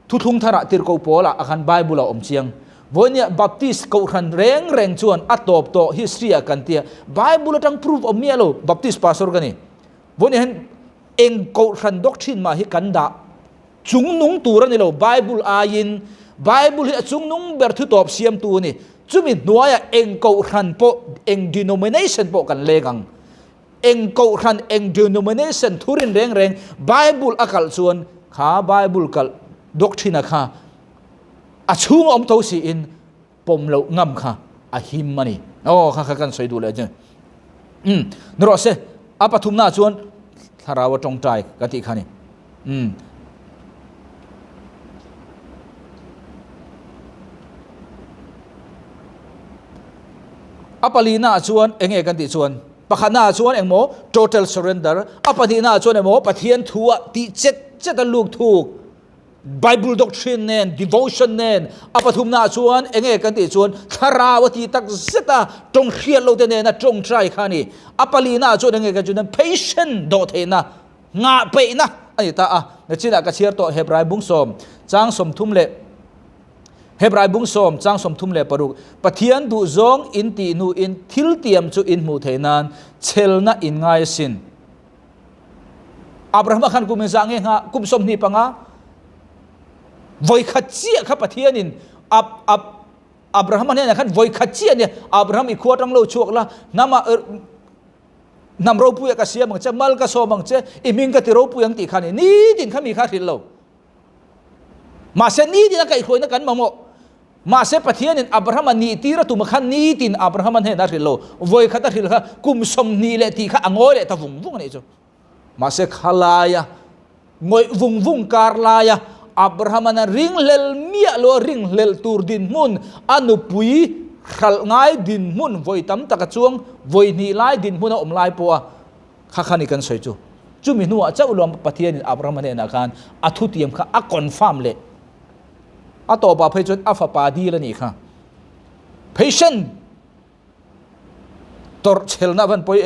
[SPEAKER 1] ทุกทาระติรกูโปละอาการไบเบิลอมเชียงวันนี้บัพติสกูขันเร่งชวนอัตโตโตฮิสเรียกันเตียไบเบิลตั้งพิสูจอมเมียโลบัพติสพาสอร์กันนี่วันนี้เห็นเองกูขันด็อกทรินมาให้กันด่าจุงนุ่งตัวนี่โลไบเบิลอายินไบเบิลจุงนุ่งเบอร์ทุตอบเสียมตัวนี่จุมินัวยเองกูขันโปเองดิโนมิเนชันโปกันเลกังเองกูขันเองดิโนมิเนชันทุรินเร่งไบเบิลอักลชวนข้าไบเบิลกัลด็อกทรินข้าอาช่วงอมโตสีอินปมเรางำข้าอาหิมมันนี่โอ้ข้ากันสวยดูเลยจ้ะนรสเซอาปทุมนาชวนถ้าเราจงใจกันที่ข้านี่อาปลีนาชวนเองกันที่ชวนปะขณะชวนเองโม total surrender อาปลีนาชวนเองโมปะเทียนทัวที่เจ็ดลูกถูกBible doctrine เน้น devotion เน้นอปทุมนาชวนเองกันติชวนคาราวตีตักเสตาจงเขียนเราเตเนนะจงใจข้านี่อปลีนาชวนเองกันชวน patient โดเทนะงาไปนะอันนี้ตาในจีน่ากระเชียร์ตัวเฮบรายบุ้งสมจางสมทุ่มเละเฮบรายบุ้งสมจางสมทุ่มเละปรุกปะเทียนดูจงอินตีนูอินทิลเตียมจูอินมูเทนันเชลนะอินง่ายสินอับราฮัมขันกุมจางเองฮะกุมสมนี่ปังวัยขัดเจียครับประเทศนี้อับราฮัมเนี่ยนะครับวัยขัดเจียเนี่ยอับราฮัมอีกขวดตั้งโลชั่วละนำเราปุยกระเสียมังเจมัลกระโซมังเจอิมิงกติเราปุยยังตีขันนี่ดินข้ามีข้าทิลเรามาเสนี่ดินนักไอ้คนนักกันมาโมมาเสประเทศนี้อับราฮัมนี่ตีระตุมขันนี่ดินอับราฮัมเนี่ยนักทิลเราวัยขัดทิลละกุมสมนี่แหละตีข้าangoiเลยตะวุงนี่จ้ะมาเสขลายะงอยวุงการลายะอับราฮัมนั้นริงเลลเมียโลริงเลลตูร์ดินมุนอนุปุยขัลง่ายดินมุนวัยตั้มตะกะจวงวัยนี่ไล่ดินมุนอมไล่ปัวข้าขันกันสวยจูมินัวเจ้าลวงปะเทียนอับราฮัมเนี่ยนักการอัทุติยมข้าอักคอนฟาร์มเลยอัตโตบาเพจนอัฟปาดีแล้วนี่ค่ะ patient ตอร์เชลนาวันปอย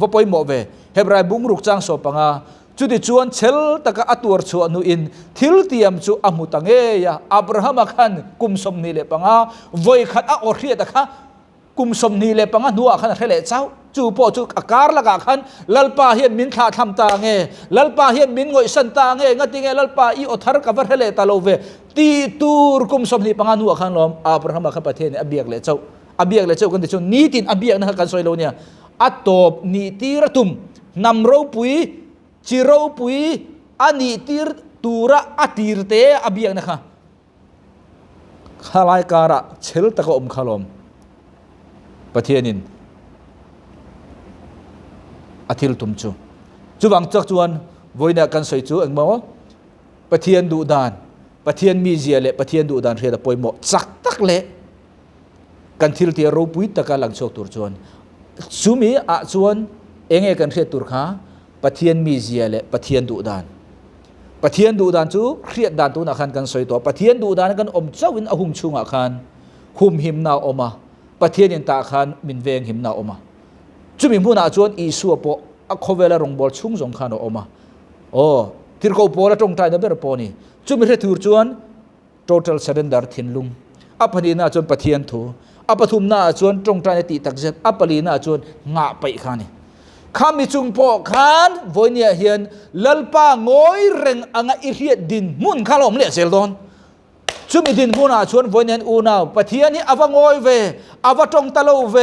[SPEAKER 1] ว่าปอยโมเวเฮบรายบุงรุกจางโซปังอาจุดจวนเชลตะกะอัตวรชวนุอินทิลเตียมจูอามุตังเออยาอับราฮัมขันกุมสมนีเลปังอาวัยขัดออเรียตะคะกุมสมนีเลปังอานัวขันเทเลเจ้าจูปอจูอาการละกะขันลัลปาเฮียนมินขาทำตาเงลัลปาเฮียนมินงอยสันตาเงงัดติเงลัลปาอีอทาร์กับเทเลตาโลเวตีตูร์กุมสมนีปังอานัวขันลมอับราฮัมขันประเทศเนี่ยอเบียกเลเจ้าอเบียกเลเจ้ากันติชนนีตินอเบียกนะกันสวยโลเนี่ยอัตโตบนีตีระตุมนำเราปุยจิโรปุยอันนี้ตีร์ตูระอตีร์เตอเบียงนะคะข้าลายการะเชลตะกอมขลมประเทศนินอาทิลตุมจูบังจักจวนวันนี้กันสวยจูเอ็งบอกประเทศดูดานประเทศมีเจียเละประเทศดูดานเรียดปอยหมดจักตักเละกันทิลเตียรูปุยตะการหลังโชกตัวจวนซูมีอาจวนเองกันเรียดตุรคาปะเทียนมีเจียเละปะเทียนดุดานปะเทียนดุดานจูเครียดดานตัวนักขันกันสวยตัวปะเทียนดุดานกันอมเจ้าวินอหุมชุงอาคันหุมหิมนาออกมาปะเทียนยินตาคันมินเวงหิมนาออกมาจุมิพูนาจวนอีสัวปออักโคเวลารงบอลชุงสงขันออกมาโอ้ที่เราปอละตรงใจนั่นเป็นปอนี่จุมิเรตูจวน total surrender ทิ้งลุงอัปนีนาจวนปะเทียนถูอัปทุมนาจวนตรงใจในตีตักเจ็ดอัปลีนาจวนงะไปขันนี่ข้ามีจุงปอขันวันนี้เห็นลัลปางอยเร่งอ่างอิเรียดินมุนข้าลมเลี้ยเซลดอนจุมีดินมุนอาชวนวันนี้อูนาวปะเทียนี่อาวงอยเวอาวตรงตะโลเว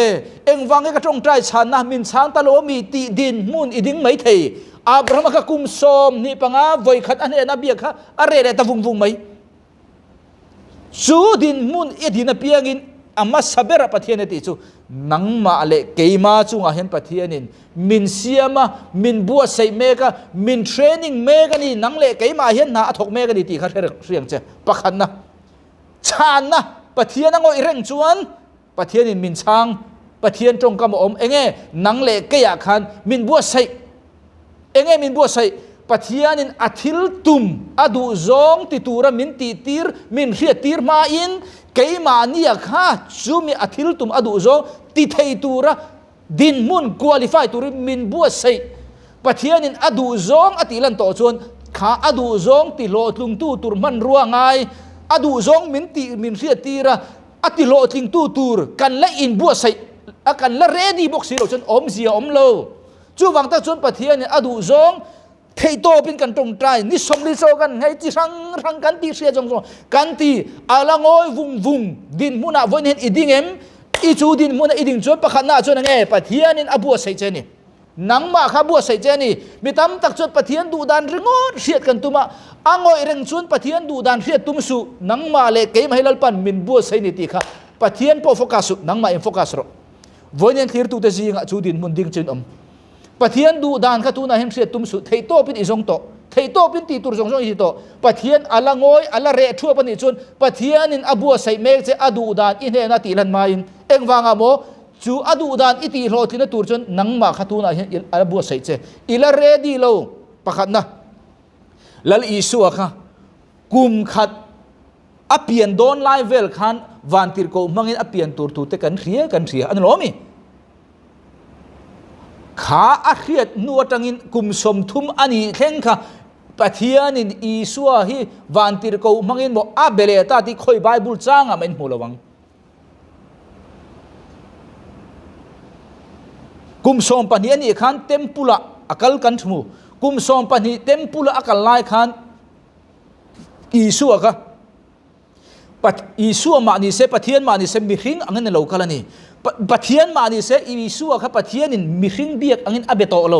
[SPEAKER 1] เอ็งวังเอกตรงใจฉันนะมินช้างตะโลมีตีดินมุนอีดิ้งไม่เทอับราฮัมก็กุมสมนี่ปังอาวัยขัดอันนี้นับเบียกค่ะอะไรเรตะวุงไหมจูดินมุนอีดินเปียงินอามาสับเบระปะเทียนติจูนังมาเลเกยมาจุงอาเห็นปะเทียนินมินเซียมามินบัวใส่เมกะมินเทรนนิ่งเมกะนี่นังเลเกยมาเห็นนาถกเมกะนี่ตีขัดเรียงเจปะขันนะชานนะปะเทียนนังโออิเร่งจวนปะเทียนินมินช้างปะเทียนตรงกำอมเองนังเลเกยขันมินบัวใส่เองมินบัวใส่ปะเทียนินอาทิลตุมอดูซองติตูระมินตีตีร์มินเรียตีร์มาอินเกยมานี่ค่ะจูมีอาทิลตุมอดูซองติเทตูระ ดินมุนควอลิฟายตุริมินบัวใส่ปะเทียนินอดูซองอติลันโตชวนขาอดูซองติโลตุงตู้ตุรมันรัวไงอดูซองมินติมินเสียตีระอติโลติงตู้ตูรกันและอินบัวใส่กันและเรดีบอกสิเราจนอมเสียอมโลจูวังตาชวนปะเทียนินอดูซองเทโตเป็นกันตรงใจนิสมนิโซกันไงที่รังกันตีเสียจงกันตีอาลังโอยวุงดินมุนาวันเห็นอีดิงเอ็มอีจูดินมุนาอีดิงจวนประคันหน้าจวนไงปะเทียนินอบัวใส่เจนี่นังมาข้าบัวใส่เจนี่มีตั้มตักจวนปะเทียนดูดานริงอเสียดกันตุมาอ่างอยเริงจวนปะเทียนดูดานเสียดตุมสุนังมาเลเกยมาให้ลปันมินบัวใส่นิติค่ะปะเทียนพอโฟกัสนังมาเอ็มโฟกัสรวันเห็นทีร์ตุเตจีงะจูดินมุนดิงจินปะเทียนดูดานข้าตูน่าเห็นเสียตุมสุเทโตเป็นอีสงโตเทโตเป็นตีตุรสงอีโตปะเทียนอัลละงอยอัลละเรทั่วปนิจุนปะเทียนินอบัวใส่เมฆเจอดูดานอินเฮนาติลันมาอินเอ็งวางอโมจูอดูดานอิติโรตินตุรจนนังมาข้าตูน่าเห็นอัลบัวใส่เจอิละเรดีโลปะขัดนะแล้วอีสัวค่ะกุมขัดอเปียนโดนไลเวลขันวันติรโกมังอินอเปียนตุรตุเตกันเสียอันล้อมีขาอาเรียดนัวจังอินกุมสมทุมอันนี้เข่งค่ะปะเทียนินอีสัวฮีวันติรโกมังอินบอกอาเบเลตาที่คอยไบเบิลจ้างอ่ะมันหัวระวังกุมสมปันนี้อันนี้ขันเต็มปุระอักลกันทมูกุมสมปันนี้เต็มปุระอักลไลขันอีสัวค่ะปัดอีสัวมานี่เสปะเทียนมานี่เสมิริงอันนั้นเรากันนี่ปะเทียนมานี่เสอีสัวค่ะปะเทียนินมิริงเบียกอันนั้นอเบโตโล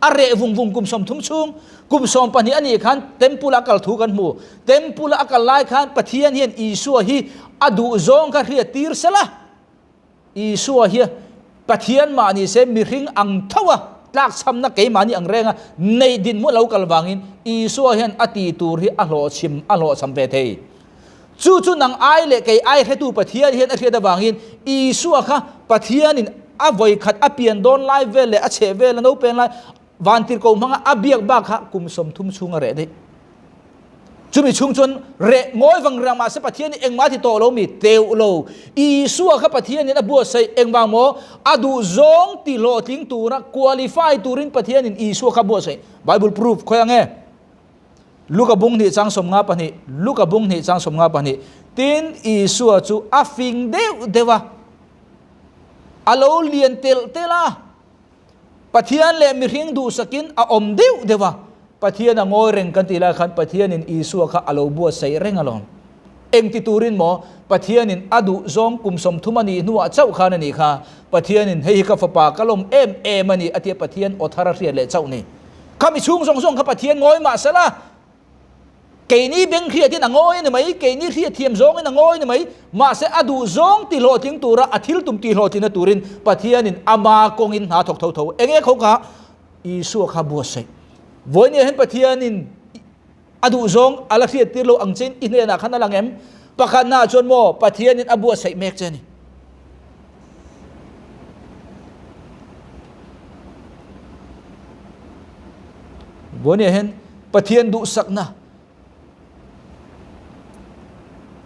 [SPEAKER 1] อาเรวุงกุมสมทุ่มชุงกุมสมปันนี้อันนี้ขันเต็มปุระอักลถูกันมูเต็มปุระอักลไลขันปะเทียนเฮียนอีสัวฮีอดูซองค่ะเรียตีร์เสละอีสัวเฮียปะเทียนมานี่เสมิริงอังทวะลากซ้ำนักเกยมานี่อังเรงในดินมุเรากลวางอินอีสัวเฮียนอติตูรีอโลชิมอโลสัมเปเทจู่นังไอเล็กไอให้ตูปะเทียนเฮียนอเทียดวางอินอีสัวค่ะปะเทียนินอวัยขัดอเปียนโดนไลเวลเลอเชเวลโนเป็นไลวันติรโกมังอเบียกบ้าค่ะกุมสมทุมชุงอะไรได้จุมีชุงจนเรงอยวังรามาเสปะเทียนเองมาที่โตโลมีเตวโลอีสัวค่ะปะเทียนินอบัวใส่เองบางโมอดูซงติโลทิ้งตูนะควอลิฟายตูรินปะเทียนินอีสัวค่ะบัวใส่ไบเบิลพรูฟคอยยังไงลูกบุงนี่จังสมงาปะนี่ลูกบุงนี่จังสมงาปะนี่ตินอีสัวจูอาฟิงเดวะอโลเลียนเตลาปะเทียนเลมิริงดูสกินอมเดวะปะเทียนงอยเร่งกันตีละขันปะเทียนินอีสัวค่ะอโลบัวใส่เร่งอลอนเองติตูรินหมอปะเทียนินอดูซองกุมสมทุมันีนัวเจ้าขานันนี่ค่ะปะเทียนินเฮฮิกาฟปากะลมมันนี่อเทียปะเทียนอทาระเรียนเลเจ้านี่ข้ามีชุงซงข้าปะเทียนงอยมาซะละเกนี้เบงเขียที่นางอยนี่ไหมเกนี้เขียเทียมซองนี่นางอยนี่ไหมมาเสอดูซองติโลทิ้งตัวระอธิลตุมติโลตินตูรินปะเทียนินอามากงอินหาถกเท่าเองเขาค่ะอีสัวข้าบัวใส่วันนี้เห็นปะเทียนินอดูซองอะไรเขียติโลอังเจนอินเดียนักขันนังเอ็มปะขันนาจนโมปะเทียนินอบัวใส่เมกเจนี่วันนี้เห็นปะเทียนดูสักนะ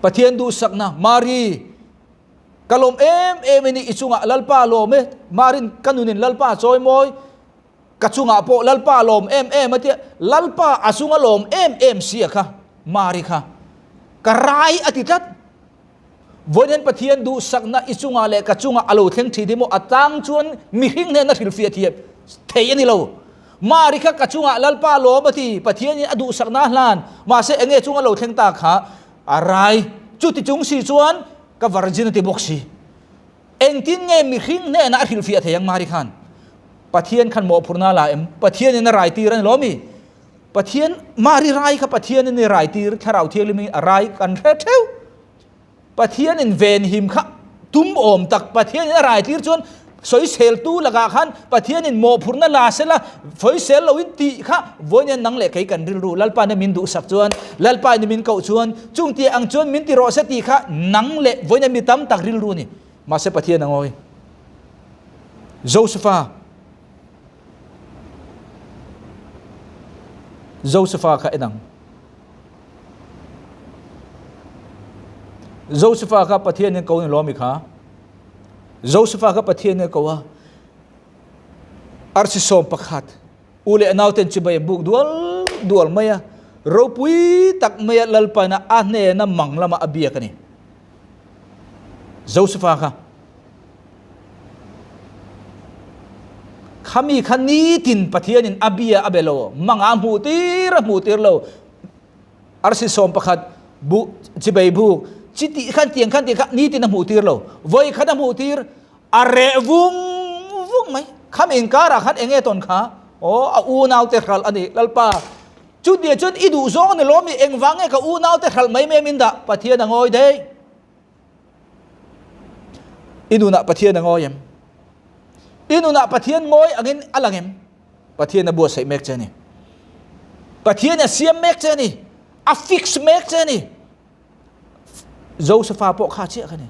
[SPEAKER 1] ปะเทียนดูสักนะมารีกะลมนี่อิจุงะลัลปาโลมมารินกันุนินลัลปาซอยมอยกัจุงะโปลัลปาโลมมาเตียลัลปาอสุงะโลมเสียค่ะมารีค่ะกะไรอติทัดวันนี้ปะเทียนดูสักนะอิจุงะเลกัจุงะอโลเทงทีดิโมอัตังชวนมิหิงเนนักฟิลเฟียเทียบเทียนี่เรามาริค่ะกัจุงะลัลปาโลมที่ปะเทียนนี่อดูสักนะลานมาเสเองจุงะโลเทงตาขาอะไรจุดที่จุงสีชวนกับวาร์จินติบอกสีเองทิ้งเงมิหิงเนนักฟิลเฟียเทียงมาริคันปะเทียนขันโมพุรนาลาเอ็มปะเทียนนี่ไรตีรันล้อมีปะเทียนมาริไรค่ะปะเทียนนี่ไรตีถ้าเราเทียนมีอะไรกันเท่าปะเทียนนี่เวนหิมค่ะตุ้มโอมตักปะเทียนนี่ไรตีชวนสวยเซลตู้ละกาขันปะเทียนนี่โมพุรนาลาเสละสวยเซลเราวินตีค่ะวันนี้นังเล็กให้กันรู้ลัลปานมินดูสักชวนลัลปานมินเก่าชวนจุงตีอังชวนมินตีรอสตีค่ะนังเล็กวันนี้มีตั้มตักรู้นี่มาเสปะเทียนนังโอยโจเซฟาค่ะเอ็นังโจเซฟาค่ะปะเทียนนี่เก่านี่ล้อมีค่ะโจเซฟาค่ะปะเทียนนี่เก่าว่า arsi som pakhat ule anauten chibai buk dual maya ropui tak maya lalpa na ane na manglama abia kani Joseph ka kami khanitin pathianin abia abelo manga mutir lo arsi som pakhat bu chibai buk chiti khan tiang ni tin mutir lo voi khada mutir are vung mai khamin kara khat enge ton kha o a u nau te khral ani lalpa chu dia chun idu zong ne lomi engwange ka u nau te khral mai me min da pathian angoi dei inu na pathian angoyem inu na pathian ngoi angin alangem pathian na bu sai mek chani pathian na siam mek chani a fix mek chani Joseph po kha chi khani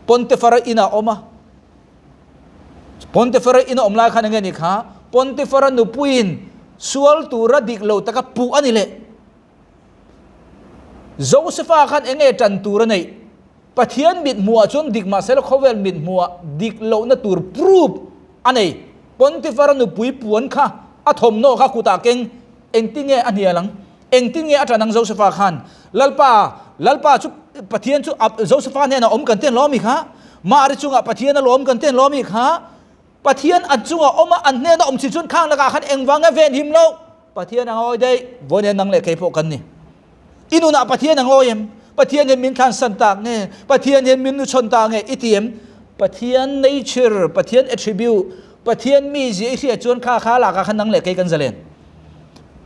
[SPEAKER 1] Pontefera ina oma Pontefera ina omla khana ngani kha Pontefera nupuin sual tura diklo taka pu anile Joseph khan enge tan tura nei pathian mit mua chon dikma sel khovel mit mua diklo na tur proof anei Pontefera nupui puan kha athom no kha kuta keng engtinge ania lang engtinge atanang Joseph khan lalpa chu pathian chu Joseph ne na om kan ten lomi kha ma ri chunga pathian na lom kan ten lomi kha pathian achunga oma an ne na om chi chun khang laka khan engwanga ven him lo pathian angoi dei vone nang le kai po kan ni inu na pathian angoyem pathian hen min khan san tak nge pathian hen min nu chon ta nge itiem pathian nature pathian attribute pathian mi ji hi chon kha laka khan nang le kai kan zalen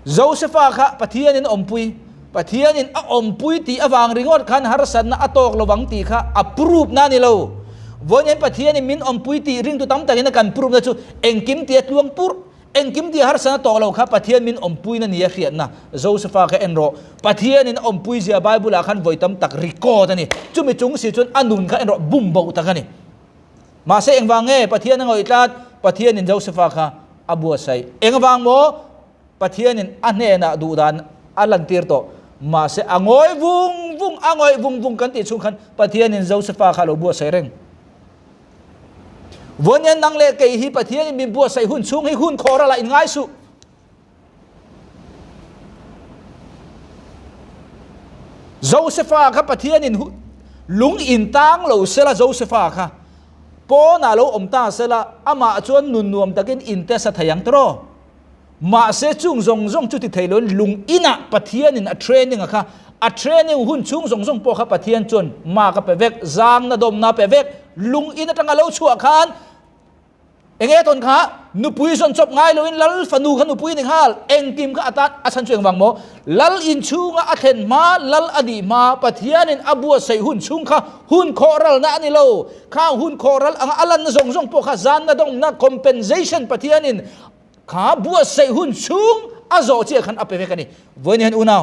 [SPEAKER 1] Joseph kha pathian in ompui pathian in a ompui ti awang ringot khan harsan na atok lowang ti kha approve na ni lo vonen pathian in min ompui ti ring tu tam ta na kan prove na chu engkim ti atluang pur engkim ti harsan to lo kha pathian min ompui na ni riat na Joseph kha enro pathian in ompui zia bible a khan voitam tak record ani chumi chung si chun anun kha enro bum bo ta kani ma se engwange pathian ngoi tlat pathian in Joseph kha abu sai engwang mo pathian in ane na du dan alantir to ma se angoi vung kan ti chung khan pathian in Joseph kha lo bu sai reng vonyan nang le kai hi pathian in min bu sai hun chung hi hun khora la in ngai su Joseph kha pathian in lung in tang lo sela Joseph kha po na lo om ta sela ama chuan nun nuam takin in te sa thayang tro ma se chung zong chu ti thailon lung ina pathian in a training kha a training hun chung zong po kha pathian chun ma ka pe vek zang na dom na pe vek lung ina tanga lo chu khan enge ton kha nu pui son chop ngai lo in lal fanu kha nu pui ning hal eng kim kha atat asan chueng wang mo lal in chunga athen ma lal adi ma pathian in abu sai hun chung kha hun khoral na ani lo kha hun khoral ang alan zong po kha zan na dom na compensation pathian in kha bua sei hun chung azo che khan ape vekani voin hen unaw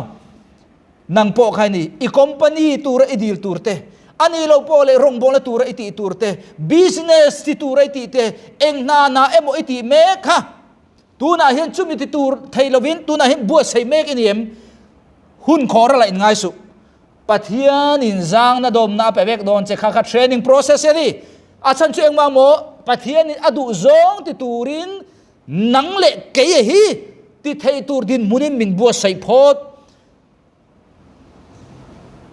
[SPEAKER 1] nang po khai ni I company tura idil turte ani lo pole rong bola tura iti turte business ti tura iti te eng na emo iti me kha tu na hen chumi ti tur thailovin tu na hen bua sei mek iniem hun khora la in ngai su pathian in zang na dom na pe vek don che kha training process ni achan chu eng ma mo pathian in adu zong ti turin nang le ke hi ti thei tur din munin min bua sai phot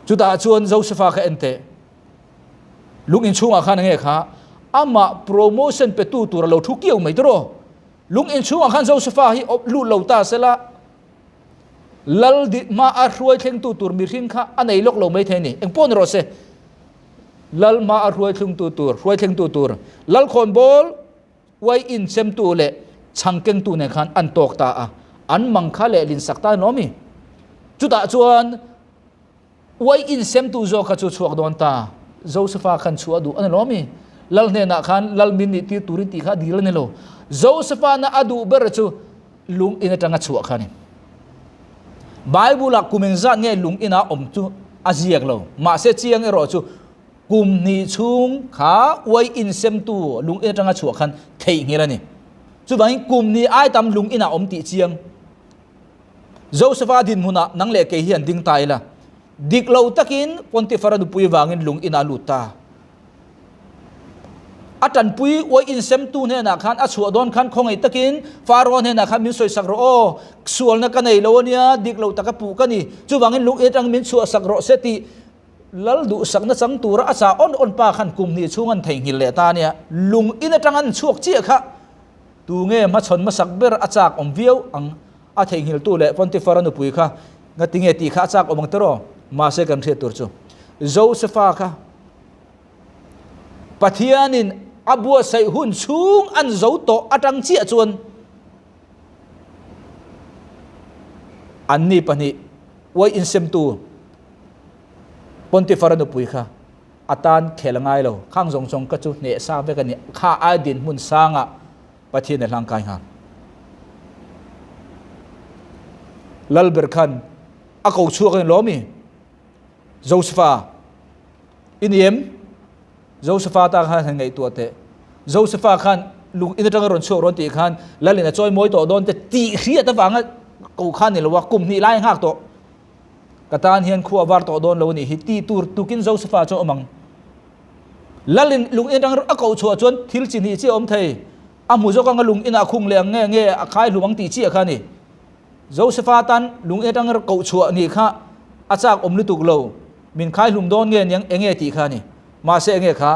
[SPEAKER 1] chu ta chuan Joseph kha ente lung in chunga khan nge kha ama promotion pe tu tur lo thu kiu mai tro lung in chunga khan Joseph hi lu lo ta sela lal di ma a ruai thleng tu tur mi ring kha anei lok lo mai theni eng pon ro se lal ma a ruai thleng tu tur lal khon bol wai in sem tu le changkeng tu ne khan an tok ta a an mang kha le lin sakta nomi chu ta chuan wai in sem tu zo kha chu chuak don ta Joseph khan chu adu an lomi lal ne na khan lal min ni ti turin ti kha dil ne lo Joseph na adu ber chu lung in atanga chu khani Bible kumeng zat nge lung ina om chu aziak lo ma se chiang ero chu kum ni chung kha wai in sem tu lung in atanga chu khan thei ngilani chu bang kum ni ai tam lung ina om ti chiang Joseph din huna nang le ke hian ding tai la diklo takin Pontefera du pui wangin lung ina luta อาจารย์ปุยว่าอินเซมตูเนี่ยนะคันอาชัวดอนคันคงไอตะกินฟาโรห์เนี่ยนะคันมินสวยสักโรส่วนนักกันไอโลเนี่ยดิกเราตะกปูกันนี่จู่วังเงินลุงเอตังมินสวยสักโรเสติลัลดูสักนัสังตูระอาซาอ่อนปาคันกุมนี่ช่วงอันเทงหิเลตาเนี่ยลุงอินตังอันช่วงเจี๊ยค่ะตูเงี้ยมาชนมาสักเบอร์อาจากอมวิวอังอาเทงหิลตูเล่ฟอนติฟารันปุยค่ะงัดติงเอตีค่ะอาจากอมังตรอมาเสกันเทียตัวจู่โจเซฟาค่ะปะเทียนินอับวัวใส่หุ่นสูงอันโจโตอัดังเจี๊ยจวนอันนี้ปะนี่ว่าอินเซมตูปนติฟารันปุยค่ะอาตานเขลงไงเราข้างทรงกระจุเนซาเวกันเนี่ยข้าไอดินมุนสางะปะเทียนในร่างกายฮะลัลเบอร์คันอากูชัวกันล้อมีโจเซฟาอินเยมโจเซฟาตาขันยังไงตัวเตะโจเซฟาขันลุงอินทรังรอนชัวรอนตีขันแล้วเลยนะจอยมวยต่อโดนแต่ตีเสียตะฟังอ่ะกูขันนี่เราว่ากลุ่มนี้ไล่หักตัวกตานเฮียนขัววาร์ต่อโดนเรานี่ฮิตตีตูร์ตุกินโจเซฟาโจอมังแล้วเลยลุงอินทรังอากูชัวจนทิลจินีเจ้าอมไทยอามูโจกังลุงอินอาคุงเลียงเงี้ยขายลุงตีเจี๊ยขันนี่โจเซฟาตันลุงอินทรังกูชัวนี่ค่ะอาจากอมลิตุกโลมินขายลุงโดนเงี้ยยังเงี้ยตีขันนี่มาเสงเงี้ยค่ะ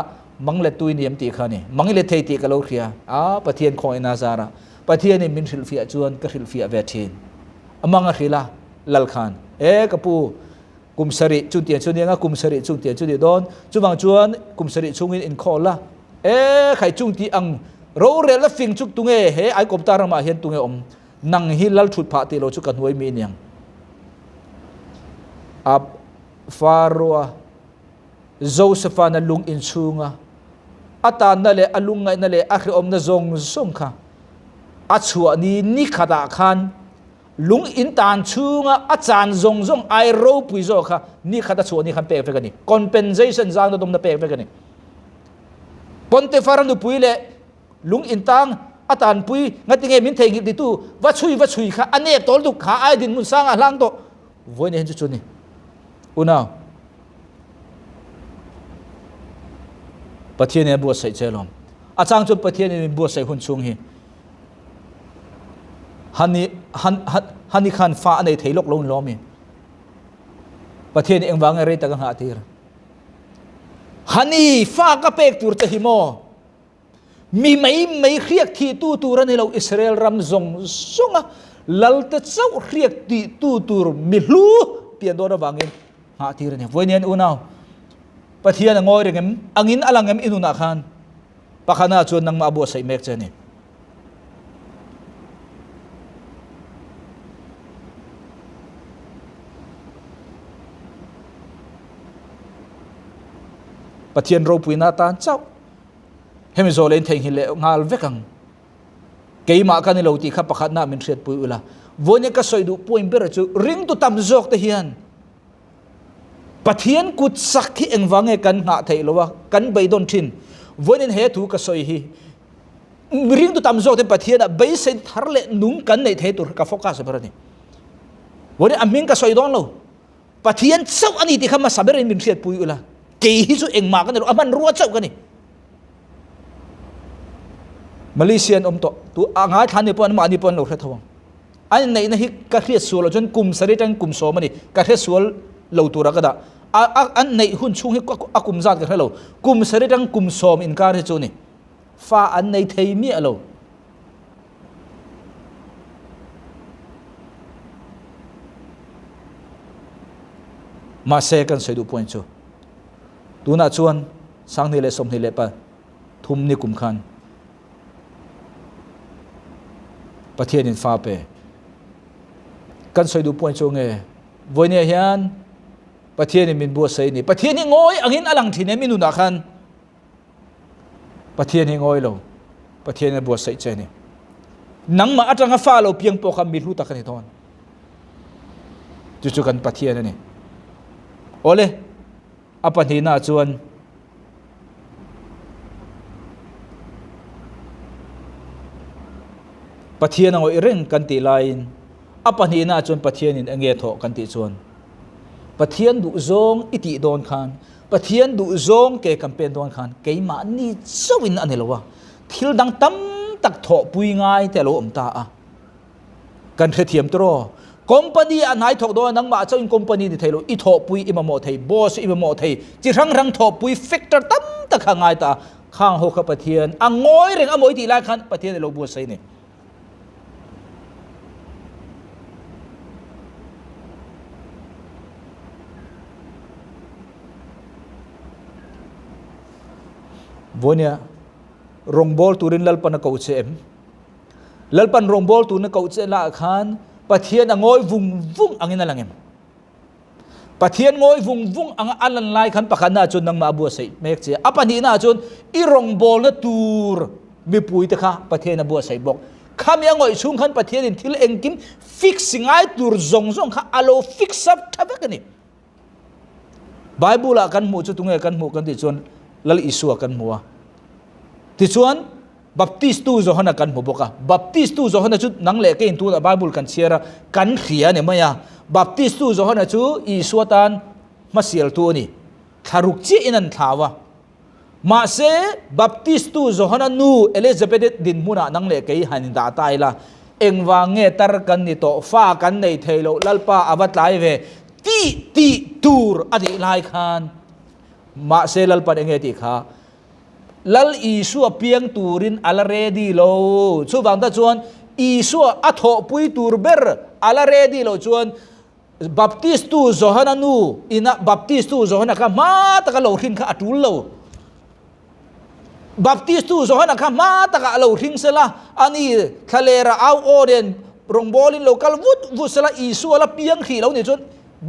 [SPEAKER 1] มังเลตุยนิยมตีขันนี่มังเลทัยตีกะโลเคียปะเทียนคอยนาซาระปะเทียนนี่มินริลฟิอาจวนกะริลฟิอาเวทินมังอะริลาลัลขันกะปูกุมสริจุนเตียนจุนยังกุมสริจุนเตียนจุนเดียดอนจุบังจวนกุมสริจุงอินคอละใครจุงตีอังโรเรลฟิงจุกตุงไอกบตารามาเห็นตุงอมนังฮิลัลชุดพาติโลจุกันหวยมีเนียงอับฟาโรโจเซฟานัลุงอินซูงะอาตานนั่นแหละอลุงไงนั่นแหละอาคืออมนั่งซงค่ะอาชัวนี้นิขดาคันลุงอินตานซูงะอาจารย์ซงไอโรปุยโจค่ะนิขดาชัวนี้คันเปกไปกันนี่ compensation จางตัวตรงนั้นเปกไปกันนี่ปนเตฟารันดูปุยเล่ลุงอินตังอาตานปุยงัดยังไงมินเทงิดดิตูวัชุยค่ะอันนี้ตอลตุกขาไอดินมุนสร้างหลังโตวันนี้เห็นจุดนี้อุณาประเทศนี้บัวใส่เจริญอาจารย์จุดประเทศนี้บัวใส่หุ่นสูงฮีฮันนี่ขันฟ้าในไทยโลกล้อมมีประเทศนี้เองวางอะไรต่างหากที่ฮันนี่ฟ้าก็เปกตัวเตหิโมมีไม่เรียกที่ตัวรันให้เราอิสราเอลรำซงลัลต์เจ้าเรียกที่ตัวมิลูเปลี่ยนตัวระวังเองหาที่เนี่ยวันนี้อุณาปะเทียนงอยเรื่องอังอินอลังเอ็มอินุนักขันปะขณะจวนนังมาบัวใส่เมกเจนี่ปะเทียนรูปุยนาตานเจ้าเฮมิโซเลนเทงหิเลงาลเวกังเกี่ยมากันในโลกที่ข้าปะขณะมินเสียดปุยอุลาวันนี้ก็สอยดูปุยเบรจูริงตุตามจอกเทียนปะเทียนกุดสักที่เอ็งวังเอกันหาไทยหรือว่ากันใบดอนทินวันนี้เหตุก็สอยฮีริงตุตามจอกที่ปะเทียนใบเส้นทาร์เลนุ่งกันในไทยตัวกับโฟกัสแบบนี้วันนี้อามิงก็สอยดอนเราปะเทียนเจ้าอันนี้ที่ข้ามาสับเรื่องมินเสียดปุยอุลาเกี่ยฮิจูเอ็งมากันเลยมันรัวเจ้ากันนี่มาเลเซียนอมโตตัวอ่างหาทานนี่ปอนมาอันนี้ปอนเราเท่าทวงอันไหนนะฮิกระเทียสวลจนกลุ่มสริจังกลุ่มโสมันนี่กระเทียสวลเราตัวรักดาอันไหนหุ่นชุ่งฮิกกลุ่มซาดกันให้เรากลุ่มสริจังกลุ่มโสมอินการให้จูนี่ฟ้าอันไหนเทียมีเรามาเซกันสวยดูพอยน์จูตัวน่าชวนสังนี่เลยสมนี่เลยปะทุ่มนี่กลุ่มขันประเทศนินฟ้าเปกันสวยดูพอยน์จูเงวันนี้เห็นประเทศนี้มินบัวใส่นี่ประเทศนี้งอยอังหินอลังที่เนี่ยมินุนักขันประเทศนี้งอยเราประเทศนี้บัวใส่ใจนี่นังมาอัตรังฟ้าเราเพียงพอคำมิรู้ตักกันทอนจู่ๆกันประเทศนี่โอเลอปันหินาจวนประเทศนั้นเรื่องกันตีไลน์อปันหินาจวนประเทศนี้เงี้ยโถกันตีจวนประเทศดุจงอิติโดนขัน ปะเทียนดูซงเกกัมเป็นตัวขันเกยมานี่สวินอันนี้ละวะทิลดังตั้มตักถอปุยง่ายแต่เราอมตากันเทียมตัวคอมพานีอันไหนถอดโดนนังมาเจ้าอินคอมพานีที่ไทยเราอีถอปุยอิมาโมไทยบอสอิมาโมไทยจีรังถอปุยเฟกเตอร์ตั้มตักข้างง่ายตาข้างหกปะเทียนอ่างงอยเร่งอ่างงอยที่ไรขันปะเทียนเราบัวใส่เนี่ยวันนี้รงบอลตูรินลัลปันกาวเชมลัลปันรงบอลตูนกาวเชละขันปะเทียนอ่างงอยวุ้งวุ้งอังนั้นลังเอ็มปะเทียนงอยวุ้งวุ้งอังอันลันไลขันปะขันน่าจนนังมาบัวใส่เมกเสียอ่ะปะนี้น่าจนอีรงบอลนัตูร์มีปุยตะค่ะปะเทียนบัวใส่บอกข้ามีอ่างงอยชุ่มขันปะเทียนที่เอ็งกิมฟิกซิงไอตูร์ซงข้าอโลฟิกซับทับกันนี่ไบเบิลกันหมู่จุดตรงไหนกันหมู่กันที่จนลลอิสุกันมัวที่ส่วนบัพติสตูโจฮันกันมัวบอกบัพติสตูโจฮันจุดนังเล็กเองตัวไบเบิลกันเชียร์กันเขียนเนี่ยมั้ยบัพติสตูโจฮันจุดอิสุตันมาเสียลตัวนี่ทารุกจีอินันทาวะมาเสบัพติสตูโจฮันนูเอลิซาเบธดินมุนานังเล็กเองหันดาตายละเอ็งวางเงตรกันนี่โตฟ้ากันในเทโลลัลปาอวัตไลเวตีตูร์อดีไลคันมาเซลัลปันเองติค่ะลัลอีสัวเปียงตูรินอัลเรดีโลสุบังตะจวนอีสัวอัทโอปุยตูร์เบอร์อัลเรดีโลจวนบัพติสตูโจฮันนูอินะบัพติสตูโจฮันค่ะมาตะกะโลรินค่ะอัตุลโลบัพติสตูโจฮันค่ะมาตะกะโลรินเสละอันนี้ทะเลระเอาโอเดนรงบอลินโลกัลวุดเสละอีสัวละเปียงขี่แล้วเนี่ยจน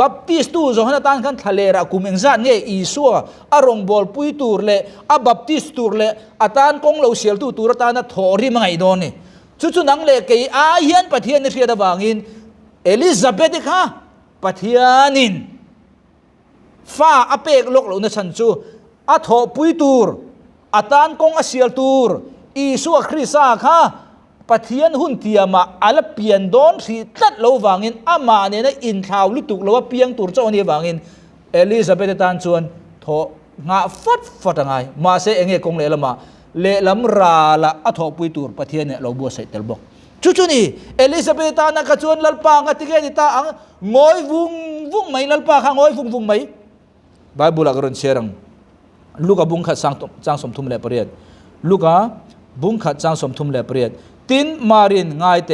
[SPEAKER 1] บัพติสตูโจฮันตันกันทะเลระกุมเองซันเนี่ยอีสัวอารมณ์บอลปุยตูร์เล่อบัพติสตูร์เล่อาตานกงเราเสียลตูร์ตานะทอริมังไอโดนนี่จุดนังเล่เกยอาเฮียนปะเทียนในเสียดบางอินเอลิซาเบธค่ะปะเทียนินฟ้าอเปกโลกเราในชั้นจูอาทอปุยตูร์อาตานกงอาเสียลตูร์อีสัวคริสาค่ะปะเทียนหุ่นเทียมาอัลเปียนโดนสีตัดเราวางอินอามาเนี่ยนะอินทาวลุตุกเราว่าเปียงตูร์เจ้าเนี่ยวางอินเอลิซาเบธตันชวนทองาฟัดไงมาเสเองกงเลละมาเลลำราละอัทอปุยตูร์ปะเทียนเนี่ยเราบัวใส่เตลบอกจุนี่เอลิซาเบธตันนักชวนลัลปางติเกติตาอังงอยวุ้งไหมลัลปาข้างงอยวุ้งไหมไบเบิลกระนเชียงลูกบุ้งขัดจางสมทุมเลเปรียดลูกบุ้งขัดจางสมทุมเลเปรียดตินมารินง่ายเต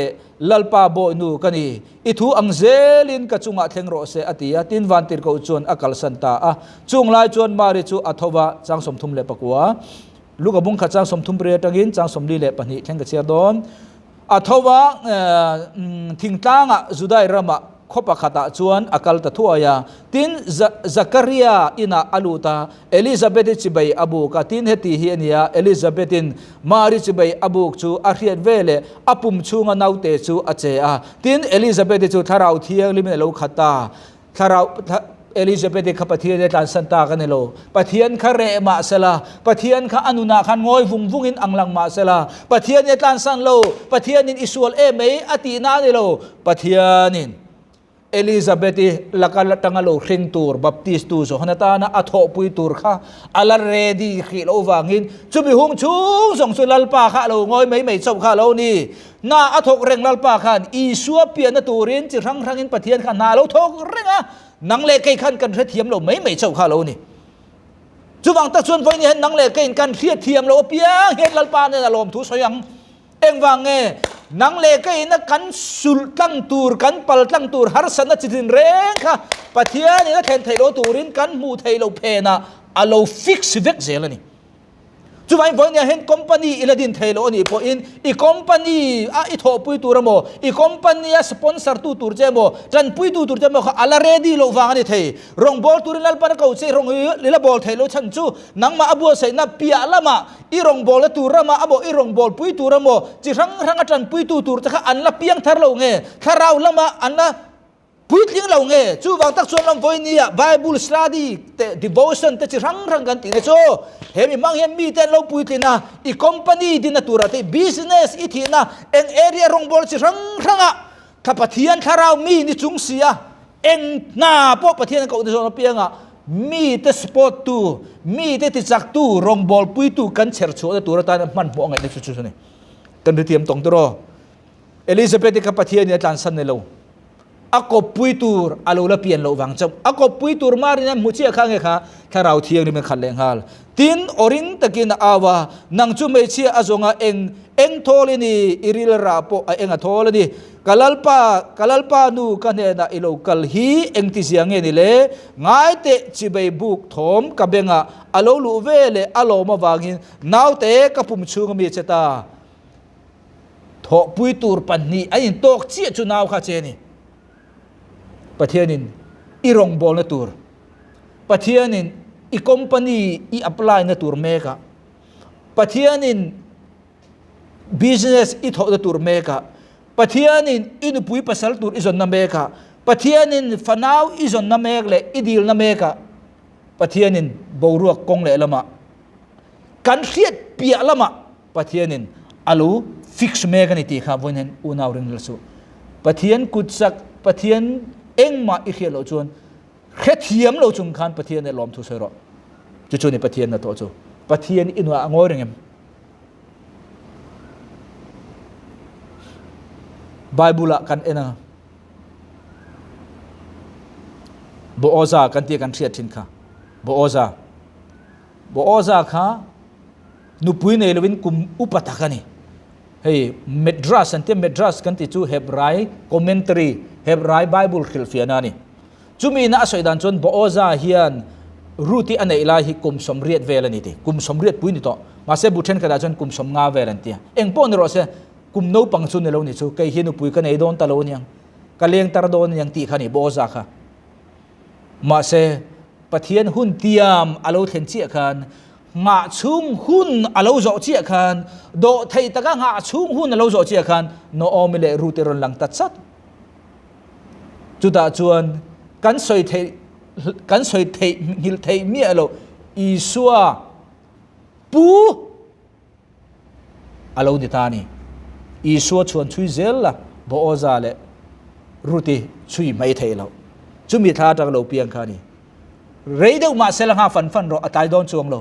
[SPEAKER 1] ลัลปาโบนูกันีอิทูอังเซลินกจุงอาเทงโรเซอติยาตินวันติรกจวนอักลสันตาจุงลายจวนมาริจูอัทวะจางสมทุมเลปกัวลูกบุ้งขัดจางสมทุมเปรียดตังอินจางสมลีเลปนิเทงกเชียดอนอัทวะทิ้งตังจุดายรามะขบขัดจวนอักลตะทัวยาตินซักริยาอินาอลูตาเอลิซาเบธจิบัยอบูกตินเฮติเฮียนียเอลิซาเบธินมาริจิบัยอบูกจูอาเรียนเวเลอปุ่มชูงานาวเตจูอาเจอาตินเอลิซาเบธจูทาราวเทียงลิมิเนโลขัดตาทาราวเอลิซาเบธขับปะเทียนในการสันตากันเนโลปะเทียนขะเรมาเสลาปะเทียนขะอนุนาขันงอยวุงอินอังลังมาเสลาปะเทียนในการสันโลปะเทียนอินอิสวลเอเมยอตินาเนโลปะเทียนินเอลิซาเบธลักลัตังโลริงตูร์บัพติสตูโจฮันตานะอัทโอปุยตูร์ค่ะอัลเรดีขีโลวางินจุบิฮุงชูส่งสุลัลปาค่ะโลงอยไม่จบค่ะโลนี่นาอัทโอเร่งลัลปาค่ะอีสัวเปียนตูรินจิรังอินปะเทียนค่ะนาโลทกเร่งนังเลกขันกันเทียมโลไม่จบค่ะโลนี่จุบังตะชวนไฟนี่เห็นนังเลกกันเทียมโลเปียเห็นลัลปาเนี่ยลมทุสยังเอ็งวางเงนังเลกนักกันสุลตั้งตูร์กันปัลตั้งตูร์ฮาร์สันนัดจิตินเร่งค่ะปะเทียนี่นะแทนไทโลตูรินกันมูไทโลเพนะอโลฟิกซ์เวกเซลนี่จุดหมายว่าเนี่ยเห็นคอมพานีอิลดินไทโลนี่พออินอีคอมพานีอีทอปุยตูร์โมอีคอมพานีสปอนเซอร์ตูร์เจโมจันปุยตูร์เจโมค่ะอัลเรดีโลฟังนี่ไทยรองบอลตูรินลัลปานเขาเซรองลิลบอลไทโลชันจูนังมาอบัวใส่นับเปียละมาอีรองบอลตูร์มาอบัวอีรองบอลปุยตูร์โมจิรังจันปุยตูร์จะค่ะอันละเปียงทาร์โลเงทาราละมาอันละพุทธิงเราเงจูวังตักส่วนลำไฟนี่ไบเบิลสตาดี้เตดิโวชั่นเตจิรังกันติเนโซเฮมิมังเฮมีเตนเราพุทธินะอีคอมพานีดินาตูระเตบิสเนสอีทีนะเอ็งเอเรียรองบอลจิรังอ่ะข้าพเทียนข้าเรามีนิจุงเสียเอ็งหน้าพวกประเทศก็อุดมสมบูรณ์เปียงอ่ะ มีแต่สปอร์ตตูมีแต่ติดจักตูรองบอลปุยตูกันเชิดชัวตัวเราตายมันบอกไงในชุดๆนี่กันเตรียมตรงตัวเอลิซาเบธกับปะเทียนเนี่ยจานสันในเราอากบปุยตูอาลูละเปลี่ยนเราวังจำอากบปุยตูมารินะมุเชียข้างเงค่ะถ้าเราเที่ยงนี่มันขัดแรงฮัลตินอริงตะกินอาวานังจุไม่เชียอาจงเองโทลินีอิริลราโปเองโทลินีกัลปานูกันเนนะอิโลกัลฮีเองที่เสียงเงี้ยนี่เลยง่ายเตะจิเบบุกถมกับเบงอาโลลูเวเลอาโลมาวางินนาวเตะกับปุ่มชูงมีเจตาทอปุยตูร์ปันนี้ไอ้ตกเชี่ยจุนาวข้าเจนี่ประเทศนินอีรองบอลนตัวประเทศนินอีคอมพานีอีอัพไลน์นตัวเมกะประเทศนินบิสเนสอีทอดตัวเมกะประเทศนินอินปุยปัสสาวะตัวอีจอนนาเมกะประเทศนินฟนาวอีจอนนาเมกเลอีดีลนาเมกะประเทศนินบรัวกงเลละมะกันเสียดเปียละมะประเทศนินอาลูฟิกซ์เมกันอีครับวันนั้นอุณาเรื่องละสุประเทศกุศลประเทศเอ็งมาอีกเขียนเราจวนแค่เทียมเราจุงคันประเทศในล้อมทุเสรอจู่ๆในประเทศนั่นตัวจู่ประเทศอินวางอยเรื่องไบเบิลกันเองนะบ่อซากันที่กันเสียทิ้งค่ะบ่อซาค่ะนุปุยในเลวินกุมอุปถักนี่เฮ้ยเมดรัสอันที่เมดรัสกันที่จู่เฮบไรคอมเมนต์รีเฮบไรไบเบิลคิลฟิอานานี่จู่มีน่าสวยดันจนบ่อซาเฮียนรูที่อันไหนลาฮิกุมสมเรียดเวลนี่ทีกุมสมเรียดปุยนี่ต่อมาเสบุเชนกระดาษจนกุมสมงาเวลันตีเอ็งป้อนรอเสกุมโนปังซุนในโลกนี้จู่ใครเห็นอุปุยกันไอโดนตะโลนี่ยังกันเลี้ยงตะโดนยังตีขันนี่บ่อซาค่ะมาเสปะเทียนหุ่นเตียมอาโลเทนเจียกันงาชุ่งหุ่นอาโลโจเจียกันโดไทยตะกังงาชุ่งหุ่นอาโลโจเจียกันโนอมิเลรูเตรอนหลังตัดซัดจุดาจวนกันสวยเทหิลเทมีอาโลอีสัวปูอาโลดิตานีอีสัวชวนช่วยเซลล่ะบ่อซาเลรูติช่วยไม่เทเราจุมีท่าจากเราเพียงแค่นี้เรื่องเดียวมาเสลังหาฟันเราอัตายโดนช่วงเรา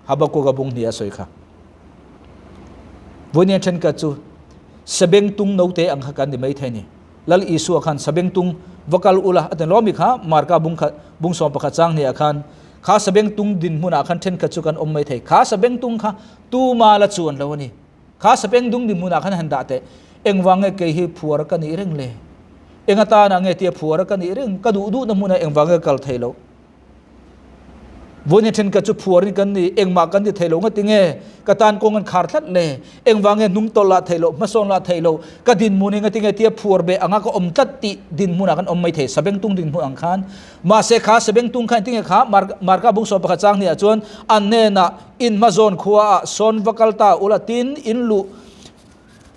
[SPEAKER 1] ฮับกูกับบุงเดียสวยค่ะวันนี้ฉันก็จู่สเบงตุงโนเตอังคักันดิไม่เทนี่แล้วอีสัวขันสเบงตุงวกัลอุลาแต่ล้อมิค่ะมาร์กาบุงสอมประคัดจังเนี่ยขันข้าสเบงตุงดินมุนาขันเช่นกัจจุกันอมไม่เทข้าสเบงตุงค่ะตูมาละชวนเราวันนี้ข้าสเบงตุงดินมุนาขันหันดาเตเอ็งวังเกยฮิผัวรักันนี่เร่งเลยเอ็งตาหนังเงตีผัวรักันนี่เร่งกระดูน้ำมุนาเอ็งวังเกกัลเทโลวันนี้ฉันก็จะผัวนี่กันนี่เอ็งมากันที่เทโลก็ติงกตานกงกันขาดทัดเลยเอ็งวางเงินนุ่งตละเทโลมาโซนละเทโลก็ดินมูนี่ก็ติงเตียผัวเบอังก็อมตัดติดินมูนักันอมไม่เทสเบงตุงดินมูอังคันมาเสขาสเบงตุงขันติงขามาร์กาบุกโซปะขจางเนี่ยจวนอันเนน่ะอินมาโซนขัวโซนวักัลตาอุลาตินอินลุ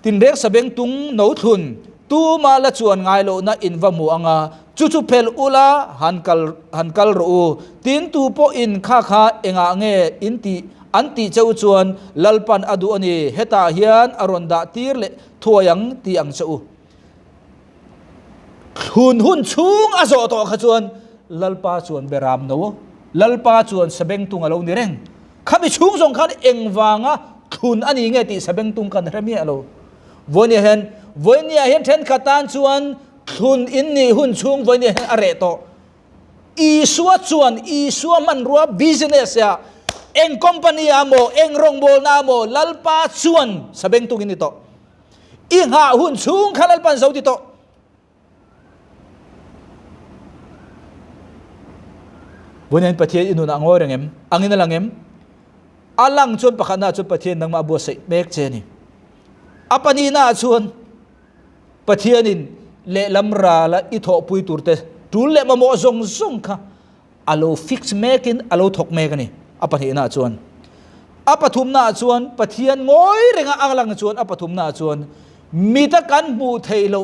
[SPEAKER 1] ตินเด็กสเบงตุงโนทุนตูมาละจวนไงโลนะอินวามูอังจู่ๆเพลอุลาฮันกัลรูตินตูโปอินข้าเองเงอินตีอันตีเจ้าจวนลัลปันอดูอันนี้เฮตาเฮียนอรอนดาตีร์เลทัวยังตีอังเจ้าหุ่นชุงอาโซโตขจวนลัลปาจวนเบรามโนลัลปาจวนสเบงตุงอโลนี่เร่งข้ามีชุงสงคันเองวางหุ่นอันนี้เงตีสเบงตุงกันเรมีอโลวันนี้เห็นเทนขตานจวนหุ่นอินนี่หุ่นชุงวันนี้อะไรต่ออีสัวชวนอีสัวมันรัวบิสเนสอะเอ็งคอมพานีอาโมเอ็งรองโบนาโมลัลปาชวนสเบงตุกินนี่ต่ออีหาหุ่นชุงขันลัลปันเสาติต่อวันนี้ประเทศอินโดนีเซียงอยเรื่องอังอินลังอาลังชวนประคันนาชวนประเทศนังมาบัวเสกเมกเจนี่อปนีนาชวนประเทศนินเละลำราละอิทอปุยตุรเตดูเละมาโมซงค่ะอาโลฟิกซ์เมกินอาโลถกเมกันนี่อปนีนาชวนอปทุมนาชวนประเทศงอยเรื่องอังลังชวนอปทุมนาชวนมีตะกันมูเทโล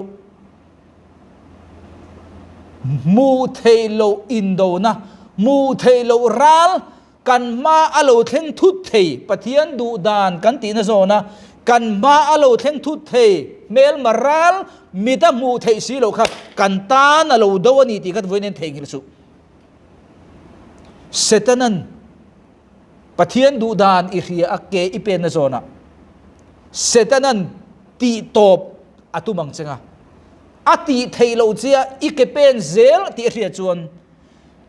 [SPEAKER 1] อินโดนะมูเทโลรัลกันมาอาโลเทงทุตเทประเทศดูดานกันตีนโซนะกันมาอาโลเทงทุตเทเมลมารัลมีแต่มูเทสีโลครับกันตานอาโลดวนีตีกันเวเนนเทงฮิลสุ Setanan pathian du dan iria ake ipen na zona Setanan ti top atumang chenga ati thailo chia ikepen zel ti ria chuan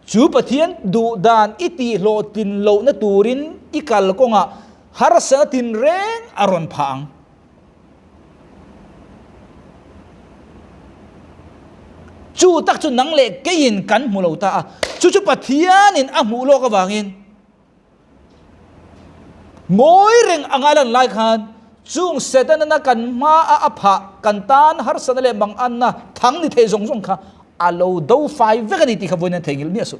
[SPEAKER 1] chu pathian du dan iti lo tin lo na turin ikal ko nga harsa tin reng aron phang chu tak chu nang le kein kan mulo ta chu pathian in amu lo ka wangin ngoi reng angalan lai khan chung setan na kan ma apha kan tan harsa na le bang an na thang ni the zong zong kha alo do fai vekani ti khavoi na thengil ni asu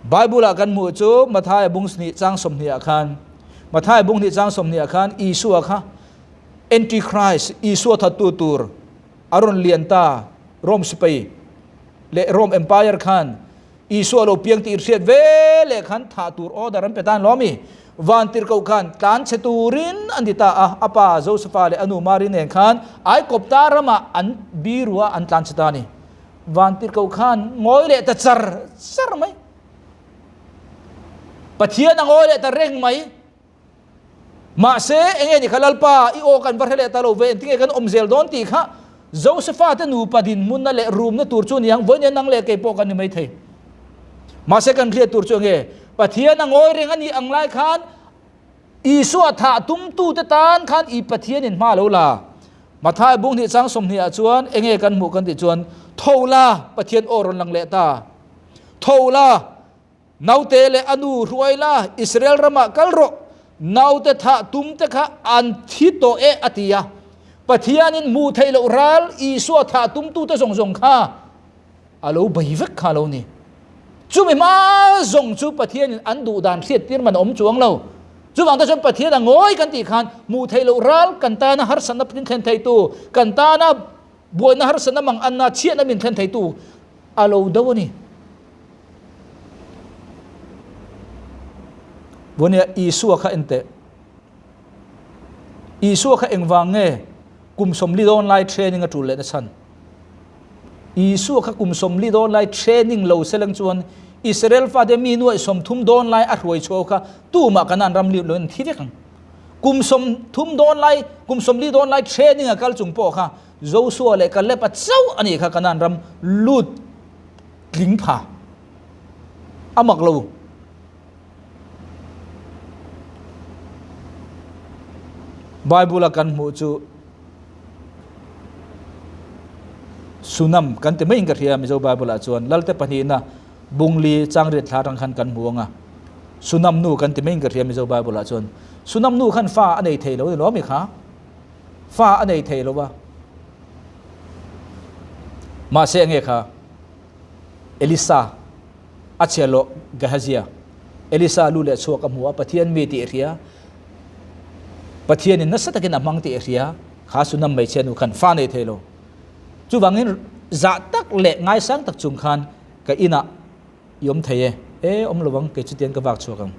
[SPEAKER 1] Bible akan mu chu Mathai bung ni chang som ni akhan Mathai bung ni chang som ni akhan Isu akha Antichrist Isu tha tu tur aron lianta Rome sipai le Rome Empire khan Isu alo piang ti riat ve le khan tha tur order an petan lomi van tir kau khan tan cheturin andita apa Joseph le anu marinen khan ai kopta rama an birua an tan chetani van tir kau khan ngoi le ta char mai pathian ang ngoi le ta reng mai ma se enge ni khalalpa I o kan varhele ta lo ve tinge kan omzel don ti kha Joseph ta nu padin mun na le room na tur chu niang voin nang le ke po kan ni mai thei ma se kan khia tur chu nge pathian ang ngoi reng ani ang lai khan Isu tha tum tu te tan khan I pathian in ma lo la Mathai bung ni chang som ni a chuan enge kan mu kan ti chuan thola pathian oron lang le ta thola naute le anu ruaila Israel rama kalro naute tha tum te kha an thito e atia pathian in mu thailo ral Isu tha tum tu te zong zong kha alo bai vek kha lo ni chu me ma zong chu pathian in an du dan thiet tir man om chuang lo chu wang ta chon pathian ngoi kan ti khan mu thailo ral kan ta na har san na pin khan thai tu kan ta na boi na har san na mang an na chiat na min khan thai tu alo do ni bonia Isu kha ente Isu kha engwang nge kum som li don lai training atul le na san Isu kha kum som li don lai training lo selang chuan Israel fa de mi nuai som thum don lai a roi cho kha tu ma kanan ram li lo en thi vekang kum som thum don lai kum som li don lai training a kal chung po kha Joshua le kal le pa chau ani kha kanan ram lut ling pha amak lo Bible akan mu chu sunam kan te mai ingkar hiam zo Bible a chuan lalte pani na bungli changret thlarang khan kan muanga sunam nu kan te mai ingkar hiam zo Bible a chuan sunam nu khan fa anei theilo lo mi kha fa anei theilo wa ma se nge kha Elisa achelo Gahazia Elisa lu le chuak amua pathian mi ti ria pathian in nasatakin amang ti ria kha sunam mai chenu khan fa nei thelo chu wangin za tak le ngai sang tak chung khan ka ina yom theye om lowang ke chutian ka wak chuakang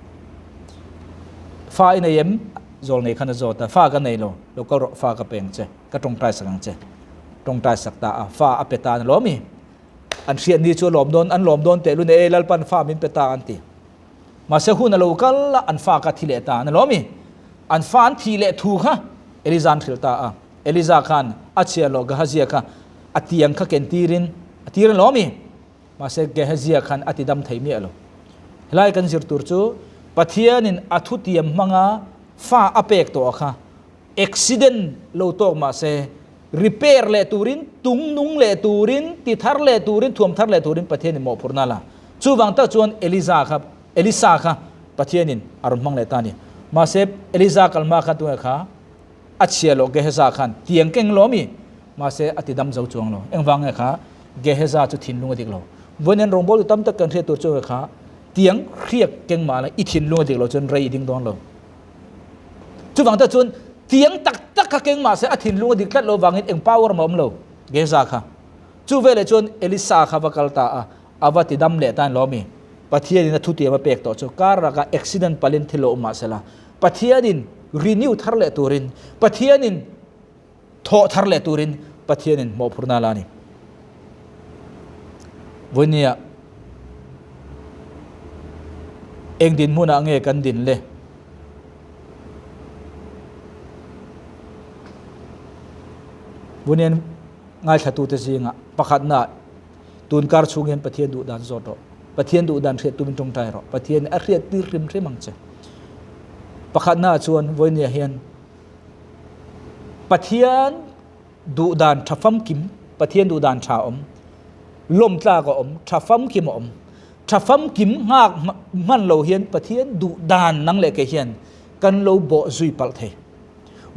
[SPEAKER 1] fa ina yem zol nei khana zota fa ka nei lo ka ro fa ka peng che ka tong tai sakang che tong tai sakta a fa a peta na lomi an rian ni chu lom don te lu ne lal pan fa min peta an ti ma se hu na lo kal an fa ka thile ta na lomi an fa an thile thu kha Elizan thilta a Eliza khan achia lo Gahazia kha atiang kha kentirin atiran lomi ma se Gahazia khan atidam thaimi alo helai kan zir tur chu pathian in athutiam manga fa apek to kha accident lo to ma se repair le turin tung nung le turin ti thar le turin thuam thar le turin pathian in mo phurna la chu wang ta chuan Elisa kha pathian in arum mang le tani ma se Eliza kalma kha tu kha achia lo Gehazi khan tiang keng lomi ma se atidam zo chuang lo engwang kha Gehazi chu thin lunga dik lo vonen rombol tam tak kan thre tur chu kha tiang khriak keng ma la I thin lunga dik lo chon rei ding don lo chu wang ta chun tiang tak tak kha keng ma se athin lunga dik tlat lo wangin empower mom lo Gehazi kha chu vele chon Elisa kha vakal ta awati dam le tan lomi pathian in thu ti ma pek to chu kar ka accident palin thilo ma sela pathian in renew thar le turin pathian in tho thar le turin pathian in mo phurna lani vonia eng din huna nge kan din le bunen ngai thatu te zinga pakhat na tun kar chungin pathian du dan zoto pathian du dan thret tumin tong tai ro pathian a riat tir rim remang che pakhat na chuan voinia hian pathian du dan thafam kim pathian du dan tha om lom tla ko om thafam kim om thafam kim ngak man lo hian pathian du dan nang le ke hian kan lo bo zui pal the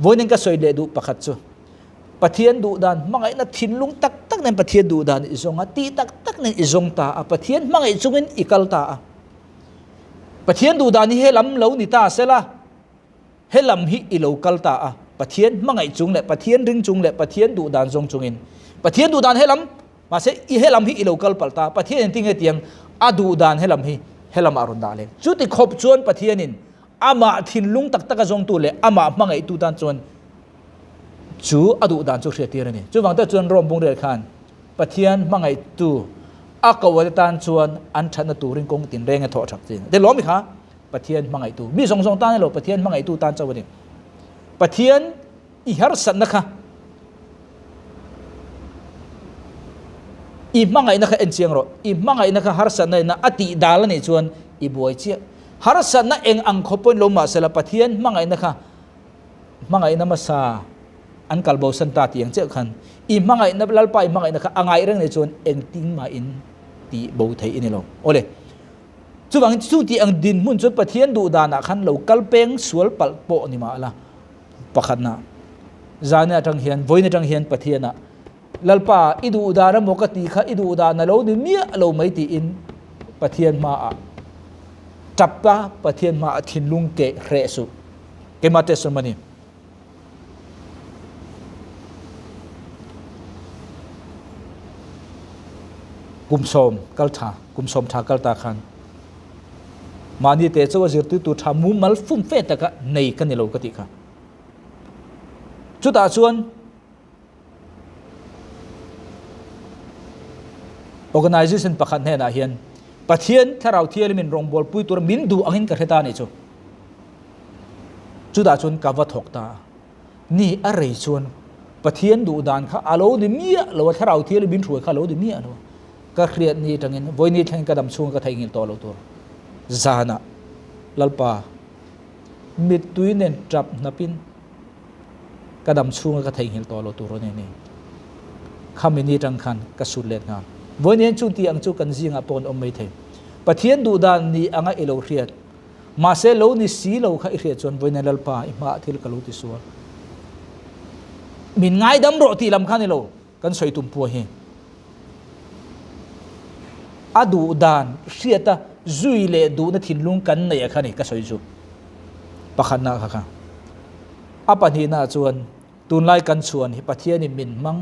[SPEAKER 1] voinin ka soi le du pakhat chu pathian du dan mangai na thinlung tak tak nen pathian du dan izonga ti tak tak nen izong ta a pathian mangai chungin ikal ta a pathian du dan hi helam lo ni ta sela helam hi ilo kal ta a pathian mangai chung le pathian ring chung le pathian du dan zong chungin pathian du dan helam ma se i helam hi ilo kal pal ta pathian ting he tiang a du dan helam hi helam arun da le chuti khop chuan pathianin ama thinlung tak tak a zong tu le ama mangai tu dan chuan chú adu dan chu khre tir ani chu wang ta chuan rom bung re khan pathian mangai tu a kawal tan chuan an thana turin kong tin reng a tho thak chin de lomi kha pathian mangai tu mi song song tan lo pathian mangai tu tan chawani pathian i har san na kha i mangai na kha en chiang ro i mangai na kha har san na ati dal ni chuan i boi chi har san na eng ang khopon lo ma sela pathian mangai na kha mangai na ma sa an kalbo san ta tiang che khan i mangai na lalpai mangai na kha angai reng ne chon eng ting ma in ti bo thei in lo ole chuwang chu ti ang din mun chu pathian du dana khan lo kalpeng sual pal po ni ma la pakhat na zana tang hian voina tang hian pathiana lalpa idu dana mokati kha idu dana lo ni mi lo mai ti in pathian ma a tappa pathian ma thinlung ke resu ke mate somani kumsom kaltha kumsom tha kalta khan mani te chawa zirtu tu tha mu mal fum fe taka nei kan ni lo ka ti kha chuta chuan organization pakhat ne na hian pathian tharau thial min rongbol pui tur min du angin ka theta ni chu chuta chuan ka wa thok ta ni a rei chuan pathian du dan kha alo ni mi lo tharau thial bin throi kha lo di mi alo ka khriat ni tangin voini thang ka dam chung ka thaingil to lo tur zana lalpa mit tuinen trap napin ka dam chung ka thaingil to lo tur ne ni khamini tang khan ka sulet nga voini chu ti ang chu kan zinga pon om mai the pathian du dan ni anga elo khriat ma se lo ni si lo kha i khriat chon voini lalpa i ma thil ka lo ti suwa min ngai dam ro ti lam khan ni lo kan soi tum pu hi adu dan riata zui le du na thinlung kan nei khani ka soi chu pakhat na kha apani na chuan tunlai kan chuan hi pathian in min mang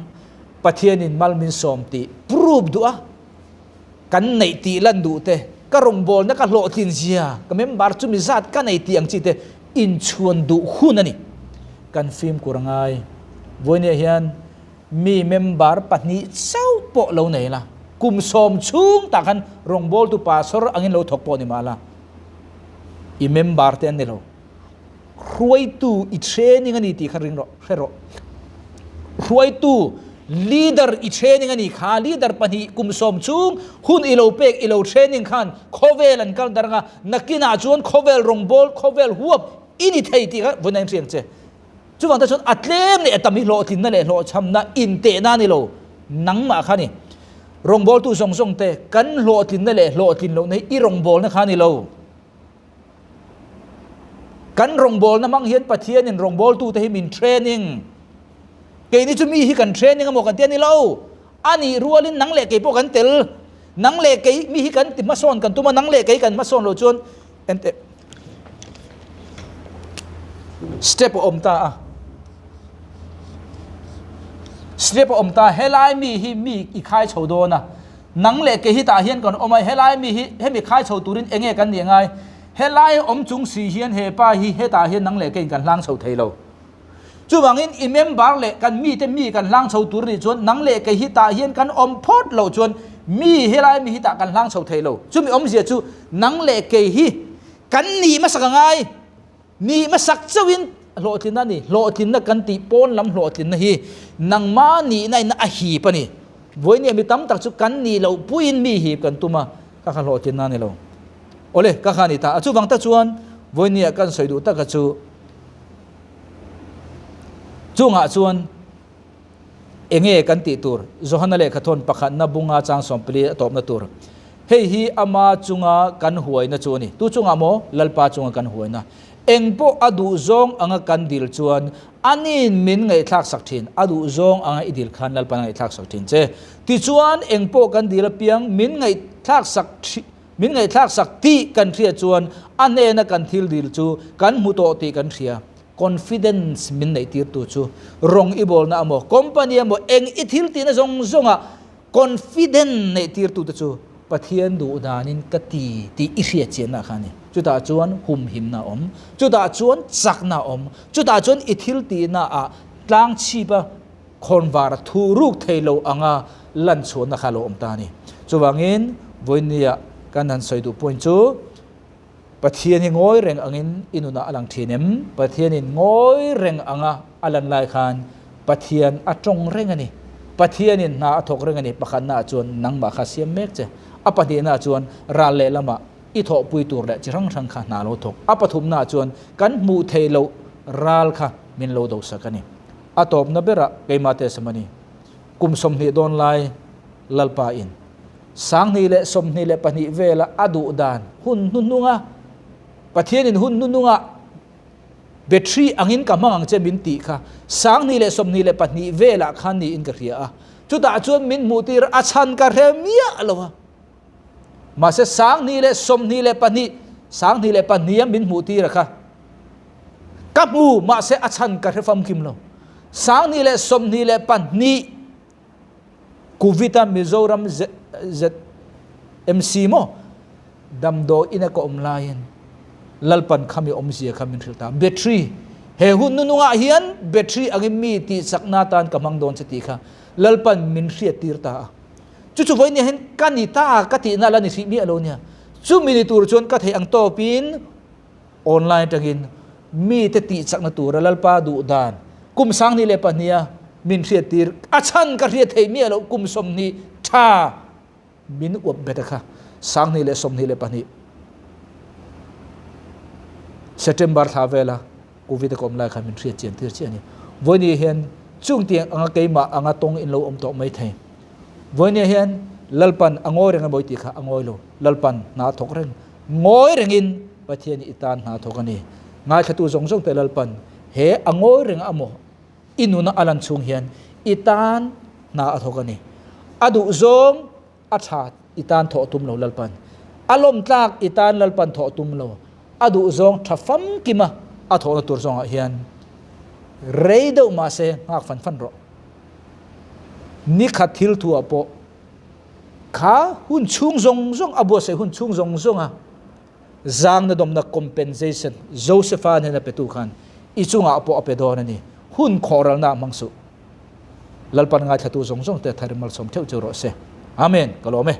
[SPEAKER 1] pathian in mal min som ti proof du a kan nei ti lan du te ka rong bol na ka hlo tin zia ka member chu mi zat ka nei ti ang chi te in chuan du hun ani kan film kurangai voine hian mi member pahni chau po lo nei la kum som chung takan rong bol tu pasor angin lo thok po ni mala i member te an lo ruai tu i training ani ti kharing ro khero ruai tu leader i training ani kha leader pani kum som chung hun ilo pek ilo training khan khovel an kal daranga nakina chuan khovel rong bol khovel huap ini thei ti kha vonain riang che chuwang ta chon atlem ne atami lo tin na le lo cham na in te na ni lo nang ma khani rong bol tu song song te kan lo tin na le lo tin lo nei i rong bol na khani lo kan rong bol na mang hian pathian in rong bol tu te hi min training ke ni chu mi hi kan training amo kan te ni lo ani rualin nang le ke po kan tel nang le ke mi hi kan ti ma son kan tu ma nang le ke kan ma son lo chon ente step om ta a step om ta helai mi hi mi i khai chho do na nang le ke hi ta hian kon omai helai mi hi he mi khai chho turin enge kan ni ngai helai om chung si hian he pa hi he ta hian nang le ke kan lang chho thei lo chu wangin imem bar le kan mi te mi kan lang chho tur ri chon nang le ke hi ta hian kan om phot lo chon mi helai mi hi ta kan lang chho thei lo chu mi om zia chu nang le ke hi กันนี่มาสักไงนี่มาสักเจ้าวินโลตินนั่นนี่โลตินนั่นกันตีปนลำโลตินนั่นฮีนังมานี่ในน่ะหีปะนี่วันนี้มีตั้มตักจุกันนี่เราปุ้ยมีหีบกันตุมาก็ขันโลตินนั่นนี่เราโอเลก็ขันนี่ตาจุบังตะจวนวันนี้กันสวยดูตะกจูจุงอาจวนเองกันติตูร์โจฮันนั่นเลยขทนปักขันนับบุงอาจางสมปรีตบนัตูร์เฮฮีอามาจุงอากันหวยนะจวนี่ตุจุงอาโมลัลปาจุงอากันหวยนะเองพออดูซองอังกันดิลจวนอันนี้มินไงทักสักทินอดูซองอังอิดิลขันลัลปาไงทักสักทินเจติจวนเองพอกันดิลเปียงมินไงทักสักมินไงทักสักที่กันเทียจวนอันนี้นะกันทิลดิลจูกันมุโตติกันเทียconfidence มินไงตีตัวจูรองอีบอลนะโม company โมเองอิทิลตีนะซงอ่ะ confident ในตีตัวจูปะเทียนดูดานินกตีตีอิเชียเจนนะคันนี่จุดาจวนหุมหิมนะอมจุดาจวนจักนะอมจุดาจวนอิทิลตีนะอะตั้งชีบะคนวาร์ทูรุกเทโลอังาลันชวนนะคาโลอมตานี่จูวังอินวันนี้กันนั้นสอยดูปนจูปะเทียนงอยเร่งอังอินอินุนาอลังเทียนมปะเทียนงอยเร่งอังาอลันไลคันปะเทียนอัจงเร่งอันนี้ปะเทียนนาทกเร่งอันนี้ปะขันนาจวนนังมาคาเซียมเมกเจอปะเดียนาจวนราเลละมาอิทอปุยตัวเละจิรังรังขานาโลทกอปทุมนาจวนกันมูเทโลราลค่ะมินโลดสักนี่อตอบนเบระเกมาเตสมานีกุมสมนิดอนไลลัลปาอินสังนี่เละสมนี่เละปนิเวละอดุดานหุ่นนุ่งะปะเทียนินหุ่นนุ่งะเบตรีอังอินกับมังเจมินติค่ะสังนี่เละสมนี่เละปนิเวละขันนี่อินกะเรียจุดาจวนมินมูตีรอาชันกะเรมียอะไรวะมาเสสังนี่เละสมนี่เละปนิสังนี่เละปนิยมินมูตีระค่ะกับมูมาเสอาชันกะเรฟัมคิมเราสังนี่เละสมนี่เละปนิกูวิตามิโซรัมเซเอ็มซีโมดัมโดอินก็อมลายันลัลปันขมิอมเสียขมินทิลตาเบตรีเฮหุนนุงอาเฮียนเบตรีอังมีตีสักนาตานกำลังโดนสติค่ะลัลปันมินเสียตีร์ตาจู่ๆวันนี้เห็นกันนิตากตินาลานิสิมีอโลเนี่ยจู่มินิตูร์ชวนกัดให้อังโตปินออนไลน์จังกินมีแต่ติสักนาตูร์ลัลปาดูดานกุมสังนี่เลปะเนี่ยมินเสียตีร์อาชันก็เรียกให้มีอโลกุมสมนีชามินอวบเบตค่ะสังนี่เลสมนี่เลปะนี่เซปเทมเบอร์ทาเวล่ากูวิดกอมไลค์มินเสียเจียนที่เชียนี่วันนี้เห็นจุงเตียงอังเกยมาอังตงอินโลอมโตไม่เทวันนี้เห็นลัลปันอังโอยเรงบ่อยติค่ะอังโอยโลลัลปันนาทกเรงงอยเรงอินปะเทียนอิตานนาทกันนี่ง่ายขตุจงแต่ลัลปันเฮอังโอยเรงอโมอินุนาอลันชุงเฮียนอิตานนาทกันนี่อดุจงอัจฉริอิตานทอตุมโลลัลปันอารมณ์ตากอิตานลัลปันทอตุมโลอดุจงทัฟัมกิมาอัทอนตุรจงเฮียนเรย์เดมาเซงักฟันรอนิขัดทิลทัวโปข้าหุ่นชุ่งจงอบัวเซหุ่นชุ่งจงอ่ะจางนดมนัก compensation โจเซฟานเฮนเปตุขันอิจุงอาโปอเปดอนนี่หุ่นคอรัลนามังสุลัลปันงาชตุจงแต่ทาริมัลสมเทวจูโรเซอาเมนกะโลเม